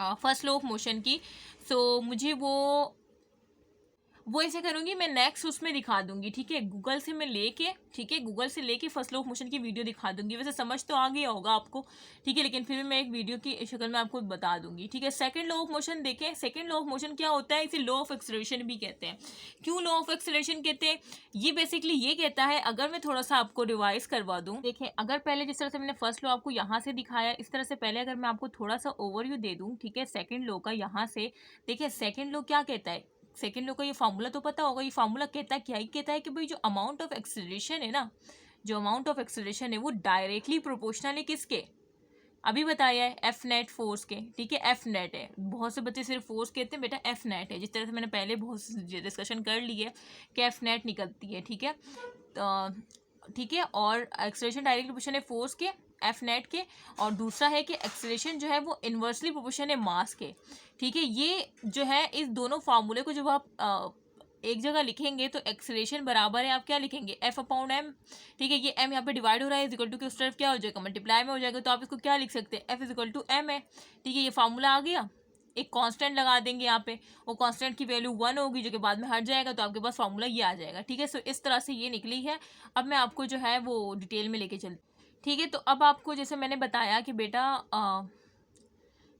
फर्स्ट लॉ ऑफ मोशन की, सो मुझे वो ऐसे करूँगी, मैं नेक्स्ट उसमें दिखा दूंगी, ठीक है। गूगल से मैं लेके, ठीक है, गूगल से लेके फर्स्ट लॉ ऑफ मोशन की वीडियो दिखा दूंगी। वैसे समझ तो आ गया होगा आपको, ठीक है, लेकिन फिर भी मैं एक वीडियो की शक्ल में आपको बता दूंगी, ठीक है। सेकंड लॉ ऑफ मोशन देखें। सेकंड लॉ ऑफ मोशन क्या होता है? इसे लॉ ऑफ एक्सेलरेशन भी कहते हैं। क्यों लॉ ऑफ एक्सेलरेशन कहते हैं? ये बेसिकली ये कहता है, अगर मैं थोड़ा सा आपको रिवाइज करवा दूँ, देखें, अगर पहले जिस तरह से मैंने फर्स्ट लॉ आपको यहाँ से दिखाया, इस तरह से पहले अगर मैं आपको थोड़ा सा ओवरव्यू दे दूँ, ठीक है, सेकेंड लॉ का, यहाँ से देखिए सेकेंड लॉ क्या कहता है। सेकेंड लॉ का ये फार्मूला तो पता होगा। ये फार्मूला कहता है क्या? ही कहता है कि भाई जो अमाउंट ऑफ एक्सेलरेशन है ना, जो अमाउंट ऑफ एक्सेलरेशन है वो डायरेक्टली प्रोपोर्शनल है किसके? अभी बताया है, एफ नेट फोर्स के, ठीक है। एफ नेट है, बहुत से बच्चे सिर्फ फोर्स कहते हैं, बेटा एफ नेट है। जिस तरह से मैंने पहले बहुत डिस्कशन कर ली है कि एफ नेट निकलती है, ठीक है, ठीक है। और एक्सेलरेशन डायरेक्टली प्रोपोर्शनल है फोर्स के, एफ नेट के, और दूसरा है कि एक्सेलरेशन जो है वो इन्वर्सली प्रोपोर्शनल है मास के, ठीक है। ये जो है, इस दोनों फार्मूले को जब आप एक जगह लिखेंगे तो एक्सेलरेशन बराबर है, आप क्या लिखेंगे? एफ अपॉन एम, ठीक है। ये एम यहाँ पे डिवाइड हो रहा है, इक्वल टू के उस तरफ क्या हो जाएगा? मल्टीप्लाई में हो जाएगा, तो आप इसको क्या लिख सकते हैं? F is equal to M है, ठीक है। ये फार्मूला आ गया। एक कांस्टेंट लगा देंगे यहाँ पे, वो कांस्टेंट की वैल्यू 1 होगी, जो कि बाद में हट जाएगा, तो आपके पास फार्मूला ये आ जाएगा, ठीक है। सो इस तरह से ये निकली है। अब मैं आपको जो है वो डिटेल में लेके चलती, ठीक है। तो अब आपको जैसे मैंने बताया कि बेटा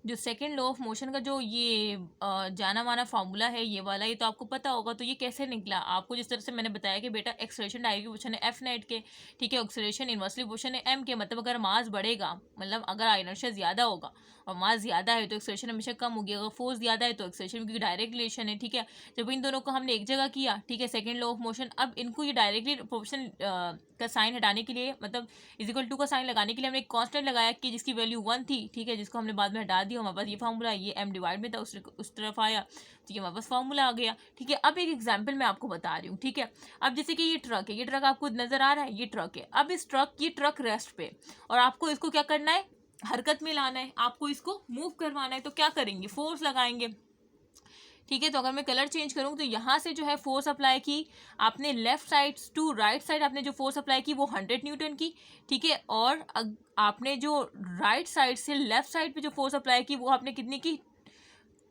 जो सेकेंड लॉ ऑफ मोशन का जो ये जाना माना फार्मूला है, ये वाला, ये तो आपको पता होगा। तो ये कैसे निकला आपको? जिस तरह से मैंने बताया कि बेटा एक्सेलरेशन डायरेक्टली प्रोपोर्शनल है एफ नेट के, ठीक है, एक्सेलरेशन इन्वर्सली प्रोपोर्शनल है एम के। मतलब अगर मास बढ़ेगा, मतलब अगर इनर्शिया ज़्यादा होगा और मास ज़्यादा है तो एक्सेलरेशन हमेशा कम होगी। अगर फोर्स ज़्यादा है तो एक्सेलरेशन की डायरेक्ट रिलेशन है, ठीक है। जब इन दोनों को हमने एक जगह किया, ठीक है, सेकेंड लॉ ऑफ मोशन, अब इनको ये डायरेक्टली प्रोपोर्शनल का साइन हटाने के लिए, मतलब इजिकल टू का साइन लगाने के लिए हमने एक कांस्टेंट लगाया कि जिसकी वैल्यू 1 थी, ठीक है, जिसको हमने बाद में हटा दिया। हमारे पास ये फार्मूला, ये एम डिवाइड में था, उस तरफ आया, तो ये हमारे पास फार्मूला आ गया, ठीक है। अब एक एग्जांपल मैं आपको बता रही हूँ, ठीक है। अब जैसे कि ये ट्रक है, ये ट्रक आपको नजर आ रहा है, ये ट्रक है। अब ये ट्रक रेस्ट पे, और आपको इसको क्या करना है? हरकत में लाना है, आपको इसको मूव करवाना है। तो क्या करेंगे? फोर्स लगाएंगे, ठीक है। तो अगर मैं कलर चेंज करूँ तो यहाँ से जो है फोर्स अप्लाई की आपने, left side to right side आपने जो फोर्स अप्लाई की वो 100 न्यूटन की, ठीक है। और आपने जो राइट साइड से लेफ्ट साइड पे जो फोर्स अप्लाई की वो आपने कितनी की?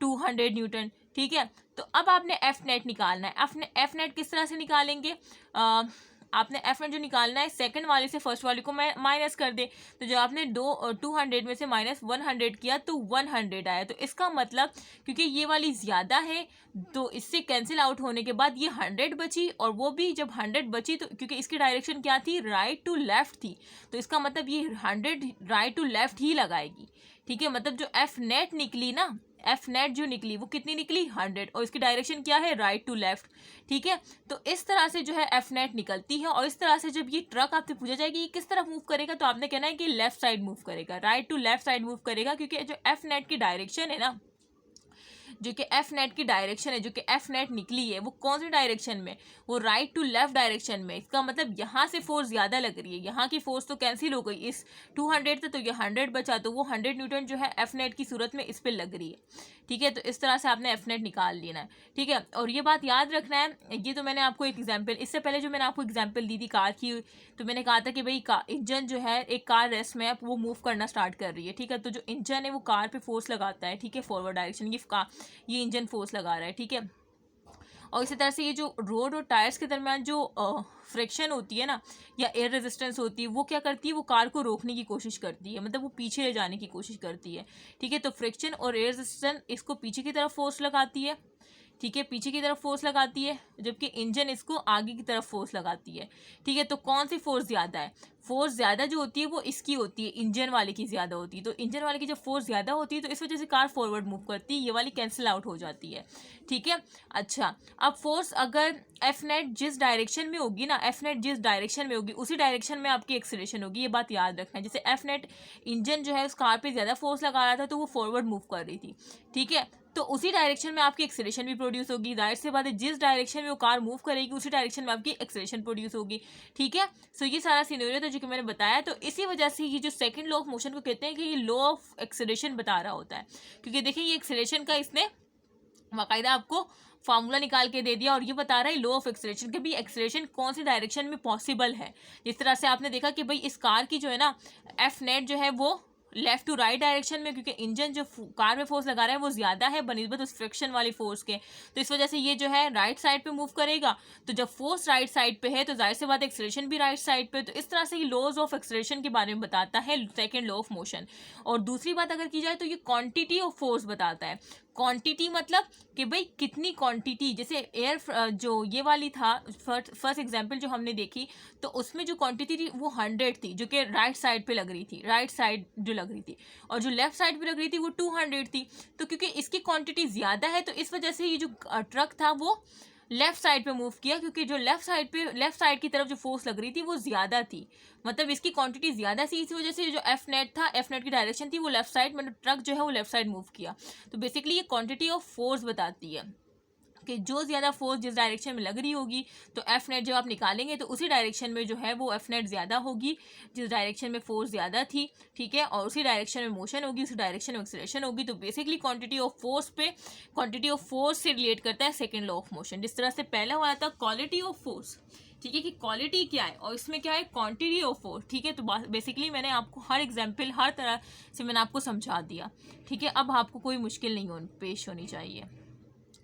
200 न्यूटन, ठीक है। तो अब आपने एफ नेट निकालना है। आपने एफ नेट किस तरह से निकालेंगे? आपने एफ नेट जो निकालना है, सेकंड वाले से फर्स्ट वाले को माइनस कर दे। तो जो आपने 200 में से माइनस 100 किया तो 100 आया। तो इसका मतलब क्योंकि ये वाली ज़्यादा है तो इससे कैंसिल आउट होने के बाद ये 100 बची, और वो भी जब 100 बची तो क्योंकि इसकी डायरेक्शन क्या थी? राइट टू लेफ्ट थी, तो इसका मतलब ये 100 राइट टू लेफ्ट ही लगाएगी, ठीक है। मतलब जो एफ नेट निकली ना, एफ नेट जो निकली वो कितनी निकली? 100, और इसकी डायरेक्शन क्या है? राइट टू लेफ्ट, ठीक है। तो इस तरह से जो है एफ नेट निकलती है। और इस तरह से जब ये ट्रक आपसे पूछा जाएगा ये किस तरफ मूव करेगा, तो आपने कहना है कि लेफ्ट साइड मूव करेगा, right to left side move करेगा, क्योंकि जो एफ नेट की डायरेक्शन है ना, जो कि एफ नेट की डायरेक्शन है, जो कि एफ नेट निकली है वो कौन सी डायरेक्शन में, वो राइट टू लेफ्ट डायरेक्शन में। इसका मतलब यहाँ से फोर्स ज़्यादा लग रही है, यहाँ की फोर्स तो कैंसिल हो गई, इस 200 था तो ये 100 बचा, तो वो 100 न्यूटन जो है एफ नेट की सूरत में इस पर लग रही है। ठीक है, तो इस तरह से आपने एफ नेट निकाल लेना है। ठीक है, और ये बात याद रखना है, ये तो मैंने आपको एक एग्जाम्पल, इससे पहले जो मैंने आपको एग्जाम्पल दी थी कार की, तो मैंने कहा था कि भाई इंजन जो है, एक कार रेस्ट में है, वो मूव करना स्टार्ट कर रही है। ठीक है, तो जो इंजन है वो कार पे फोर्स लगाता है। ठीक है, फॉरवर्ड डायरेक्शन, ये इंजन फोर्स लगा रहा है। ठीक है, और इसी तरह से ये जो रोड और टायर्स के दरमियान जो फ्रिक्शन होती है ना, या एयर रेजिस्टेंस होती है, वो क्या करती है, वो कार को रोकने की कोशिश करती है, मतलब वो पीछे ले जाने की कोशिश करती है। ठीक है, तो फ्रिक्शन और एयर रेजिस्टेंस इसको पीछे की तरफ फोर्स लगाती है। ठीक है, पीछे की तरफ फोर्स लगाती है, जबकि इंजन इसको आगे की तरफ फोर्स लगाती है। ठीक है, तो कौन सी फोर्स ज़्यादा है, फोर्स ज़्यादा जो होती है वो इसकी होती है, इंजन वाले की ज़्यादा होती है। तो इंजन वाले की जब फोर्स ज़्यादा होती है तो इस वजह से कार फॉरवर्ड मूव करती है, ये वाली कैंसिल आउट हो जाती है। ठीक है, अच्छा, अब फोर्स अगर एफ नेट जिस डायरेक्शन में होगी ना, एफ नेट जिस डायरेक्शन में होगी उसी डायरेक्शन में आपकी एक्सीलरेशन होगी, ये बात याद रखना है। जैसे एफ नेट इंजन जो है उस कार पे ज़्यादा फोर्स लगा रहा था तो वो फॉरवर्ड मूव कर रही थी। ठीक है, तो उसी डायरेक्शन में आपकी एक्सेलरेशन भी प्रोड्यूस होगी। जाहिर सी बात है, जिस डायरेक्शन में वो कार मूव करेगी उसी डायरेक्शन में आपकी एक्सेलरेशन प्रोड्यूस होगी। ठीक है, सो ये सारा सिनेरियो था जो कि मैंने बताया। तो इसी वजह से ये जो सेकंड लॉ ऑफ मोशन को कहते हैं कि ये लॉ ऑफ एक्सेलरेशन बता रहा होता है, क्योंकि देखिए ये एक्सेलरेशन का इसने बाकायदा आपको फार्मूला निकाल के दे दिया, और ये बता रहा है लॉ ऑफ एक्सेलरेशन के भी एक्सेलरेशन कौन सी डायरेक्शन में पॉसिबल है। जिस तरह से आपने देखा कि भाई इस कार की जो है ना एफ नेट जो है वो लेफ्ट टू राइट डायरेक्शन में, क्योंकि इंजन जो कार में फोर्स लगा रहा है वो ज़्यादा है बनिस्बत उस फ्रिक्शन वाली फोर्स के, तो इस वजह से ये जो है राइट साइड पे मूव करेगा। तो जब फोर्स राइट साइड पे है तो जाहिर सी बात है एक्सेलरेशन भी राइट साइड पे। तो इस तरह से ये लॉज ऑफ एक्सेलरेशन के बारे में बताता है सेकेंड लॉ ऑफ मोशन। और दूसरी बात अगर की जाए तो ये क्वांटिटी ऑफ फोर्स बताता है। क्वांटिटी मतलब कि भाई कितनी क्वांटिटी, जैसे एयर जो ये वाली था फर्स्ट एग्जांपल जो हमने देखी, तो उसमें जो क्वांटिटी थी वो 100 थी, जो कि राइट साइड पे लग रही थी, राइट साइड जो लग रही थी, और जो लेफ्ट साइड पे लग रही थी वो 200 थी। तो क्योंकि इसकी क्वांटिटी ज़्यादा है तो इस वजह से ये जो ट्रक था वो लेफ्ट साइड पे मूव किया, क्योंकि जो लेफ्ट साइड की तरफ जो फोर्स लग रही थी वो ज़्यादा थी, मतलब इसकी क्वांटिटी ज़्यादा थी। इसी वजह से जो एफ नेट था, एफ नेट की डायरेक्शन थी वो लेफ्ट साइड, मतलब ट्रक जो है वो लेफ्ट साइड मूव किया। तो बेसिकली ये क्वांटिटी ऑफ फोर्स बताती है कि जो ज़्यादा फोर्स जिस डायरेक्शन में लग रही होगी, तो एफ नेट जब आप निकालेंगे तो उसी डायरेक्शन में जो है वो एफ नेट ज़्यादा होगी जिस डायरेक्शन में फोर्स ज़्यादा थी। ठीक है, और उसी डायरेक्शन में मोशन होगी, उसी डायरेक्शन में एक्सेलरेशन होगी। तो बेसिकली क्वांटिटी ऑफ फोर्स पे, क्वांटिटी ऑफ फोर्स से रिलेट करता है सेकेंड लॉ ऑफ मोशन। जिस तरह से पहला हुआ था क्वालिटी ऑफ फोर्स, ठीक है, कि क्वालिटी क्या है और इसमें क्या है क्वांटिटी ऑफ फोर्स। ठीक है, तो बेसिकली मैंने आपको हर एग्जाम्पल हर तरह से मैंने आपको समझा दिया। ठीक है, अब आपको कोई मुश्किल नहीं पेश होनी चाहिए।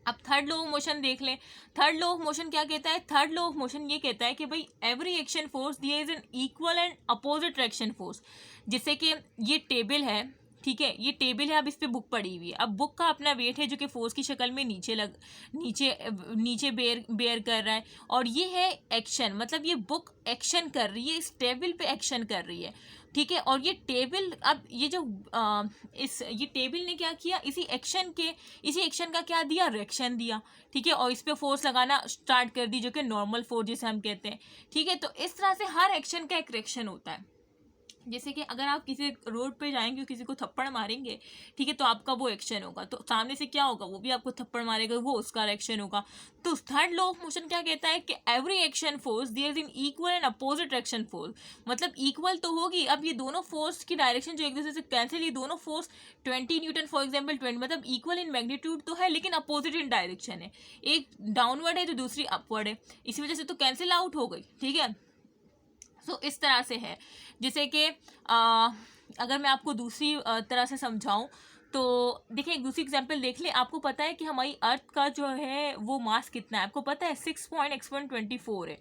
अब थर्ड लॉ ऑफ मोशन देख लें। थर्ड लॉ ऑफ मोशन क्या कहता है, थर्ड लॉ ऑफ मोशन ये कहता है कि भाई every action force there is an equal and opposite reaction force. जैसे कि ये टेबल है, ठीक है, ये टेबल है, अब इस पे बुक पड़ी हुई है। अब बुक का अपना वेट है जो कि फोर्स की शक्ल में नीचे बेयर कर रहा है, और ये है एक्शन, मतलब ये बुक एक्शन कर रही है, इस टेबल पे एक्शन कर रही है। ठीक है, और ये टेबल, अब ये जो ये टेबल ने क्या किया, इसी एक्शन का क्या दिया, रिएक्शन दिया। ठीक है, और इस पे फोर्स लगाना स्टार्ट कर दी, जो कि नॉर्मल फोर्स जिसे हम कहते हैं। ठीक है, तो इस तरह से हर एक्शन का एक रिएक्शन होता है। जैसे कि अगर आप किसी रोड पे जाएंगे, किसी को थप्पड़ मारेंगे, ठीक है, तो आपका वो एक्शन होगा, तो सामने से क्या होगा, वो भी आपको थप्पड़ मारेगा, वो उसका रिएक्शन होगा। तो थर्ड लॉ ऑफ मोशन क्या कहता है कि every action force there is in equal and opposite reaction force, मतलब इक्वल तो होगी। अब ये दोनों फोर्स की डायरेक्शन जो एक दूसरे से कैंसिल, ये दोनों फोर्स 20 न्यूटन फॉर एग्जाम्पल 20, मतलब इक्वल इन मैग्नीट्यूड तो है लेकिन अपोजिट इन डायरेक्शन है, एक डाउनवर्ड है तो दूसरी अपवर्ड है, इसी वजह से तो कैंसिल आउट हो गई। ठीक है, सो इस तरह से है। जैसे कि अगर मैं आपको दूसरी तरह से समझाऊं तो देखिए, एक दूसरी एग्जांपल देख लें। आपको पता है कि हमारी अर्थ का जो है वो मास कितना है, आपको पता है 6.x124 है।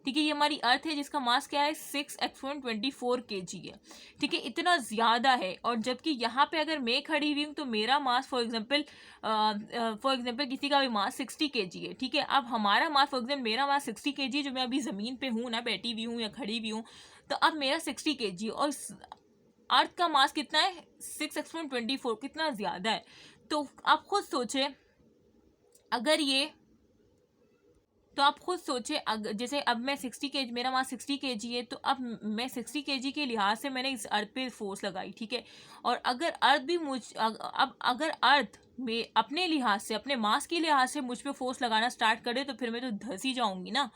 ठीक है, ये हमारी अर्थ है जिसका मास क्या है 6x124 kg है। ठीक है, इतना ज़्यादा है, और जबकि यहाँ पे अगर मैं खड़ी हुई हूँ तो मेरा मास फॉर एग्जांपल किसी का भी मास 60 kg है। ठीक है, अब हमारा मास फॉर एग्जाम्पल मेरा मास 60 kg, जो मैं अभी ज़मीन पे हूँ ना, बैठी हुई हूँ या खड़ी हुई हूँ, तो अब मेरा 60 kg और अर्थ का मास कितना है 6x124, कितना ज़्यादा है। तो आप खुद सोचें, अगर ये तो आप खुद सोचे, जैसे अब मैं 60 kg, मेरा मास 60 kg है, तो अब मैं 60 kg के लिहाज से मैंने इस अर्थ पे फोर्स लगाई, ठीक है। और अगर अर्थ भी अब अगर अर्थ में अपने लिहाज से, अपने मास के लिहाज से मुझ पे फोर्स लगाना स्टार्ट करे, तो फिर मैं तो धंस ही जाऊंगी ना।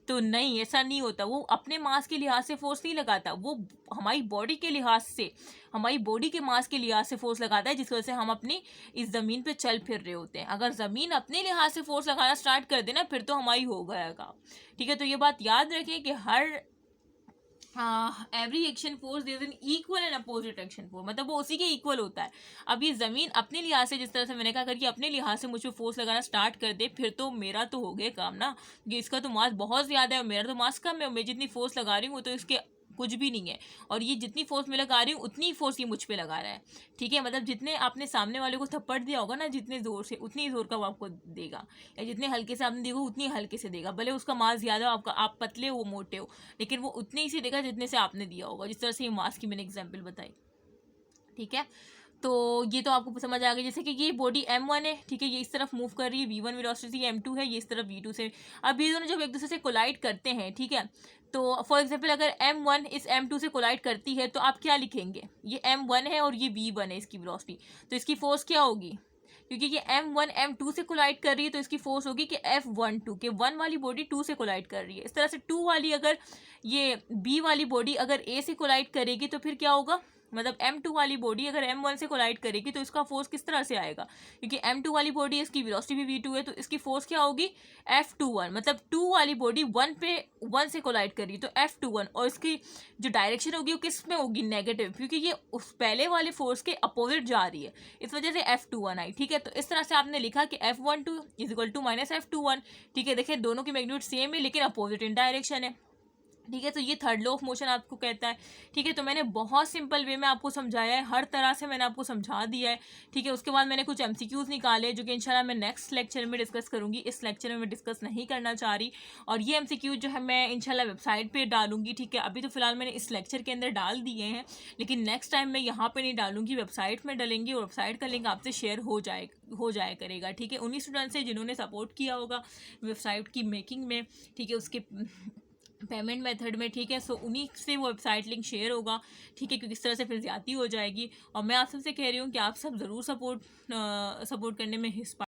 तो नहीं, ऐसा नहीं होता। वो अपने मास के लिहाज से फोर्स नहीं लगाता, वो हमारी बॉडी के लिहाज से, हमारी बॉडी के मास के लिहाज से फोर्स लगाता है, जिस वजह से हम अपनी इस ज़मीन पे चल फिर रहे होते हैं। अगर ज़मीन अपने लिहाज से फोर्स लगाना स्टार्ट कर देना, फिर तो हमारी हो गया काम, ठीक है। तो ये बात याद रखें कि हर every action force there is an equal and opposite action force, मतलब वो उसी के इक्वल होता है। अब ये ज़मीन अपने लिहाज से, जिस तरह से मैंने कहा, अगर ये अपने लिहाज से मुझ पर फोर्स लगाना स्टार्ट कर दे, फिर तो मेरा तो हो गया काम ना। कि इसका तो मास बहुत ज़्यादा है और मेरा तो मास कम है, मैं जितनी फोर्स लगा रही हूँ वो तो इसके कुछ भी नहीं है। और ये जितनी फोर्स मैं लगा रही हूँ उतनी फोर्स ये मुझ पे लगा रहा है, ठीक है। मतलब जितने आपने सामने वाले को थप्पड़ दिया होगा ना, जितने ज़ोर से, उतनी ही ज़ोर का वो आपको देगा, या जितने हल्के से आपने देखो उतनी हल्के से देगा। भले उसका मास ज़्यादा हो, आपका आप पतले हो, मोटे हो, लेकिन वो उतने ही से देगा जितने से आपने दिया होगा, जिस तरह से ये मास की मैंने एग्जाम्पल बताई, ठीक है। तो ये तो आपको समझ आ गई। जैसे कि ये बॉडी m1 है, ठीक है, ये इस तरफ मूव कर रही है, v1 वेलोसिटी, m2 है, ये इस तरफ v2 से। अब ये दोनों जब एक दूसरे से कोलाइड करते हैं, ठीक है, तो फॉर एग्जांपल अगर m1 इस m2 से कोलाइड करती है, तो आप क्या लिखेंगे? ये m1 है और ये v1 है, इसकी वेलोसिटी, तो इसकी फोर्स क्या होगी? क्योंकि ये m1 m2 से कोलाइड कर रही है, तो इसकी फोर्स होगी कि F12 के 1 वाली बॉडी 2 से कोलाइड कर रही है। इस तरह से 2 वाली, अगर ये B वाली बॉडी अगर A से कोलाइड करेगी, तो फिर क्या होगा? मतलब m2 वाली बॉडी अगर m1 से कोलाइड करेगी, तो इसका फोर्स किस तरह से आएगा? क्योंकि m2 वाली बॉडी, इसकी वेलोसिटी भी v2 है, तो इसकी फोर्स क्या होगी? F21। मतलब 2 वाली बॉडी 1 से कोलाइड कर रही है, तो F21, और इसकी जो डायरेक्शन होगी वो किस में होगी? नेगेटिव, क्योंकि ये उस पहले वाले फोर्स के अपोजिट जा रही है, इस वजह से F21 आई, ठीक है। तो इस तरह से आपने लिखा कि F12 is equal to minus F21, ठीक है। देखिए दोनों की मैग्नीट्यूड सेम है, लेकिन अपोजिट इन डायरेक्शन है, ठीक है। तो ये थर्ड लॉ ऑफ मोशन आपको कहता है, ठीक है। तो मैंने बहुत सिंपल वे में आपको समझाया है, हर तरह से मैंने आपको समझा दिया है, ठीक है। उसके बाद मैंने कुछ MCQs निकाले, जो कि इंशाल्लाह मैं नेक्स्ट लेक्चर में डिस्कस करूंगी। इस लेक्चर में मैं डिस्कस नहीं करना चाह रही, और ये MCQ जो है मैं इंशाल्लाह वेबसाइट पर डालूंगी, ठीक है। अभी तो फिलहाल मैंने इस लेक्चर के अंदर डाल दिए हैं, लेकिन नेक्स्ट टाइम मैं यहाँ पर नहीं डालूंगी, वेबसाइट में डालेंगी, और वेबसाइट का लिंक आपसे शेयर हो जाया करेगा, ठीक है। उन्हीं स्टूडेंट से जिन्होंने सपोर्ट किया होगा वेबसाइट की मेकिंग में, ठीक है, उसके पेमेंट मेथड में, ठीक है। सो उन्हीं से वो वेबसाइट लिंक शेयर होगा, ठीक है, क्योंकि इस तरह से फिर ज़्यादती हो जाएगी। और मैं आप सबसे कह रही हूँ कि आप सब ज़रूर सपोर्ट करने में हिस्सा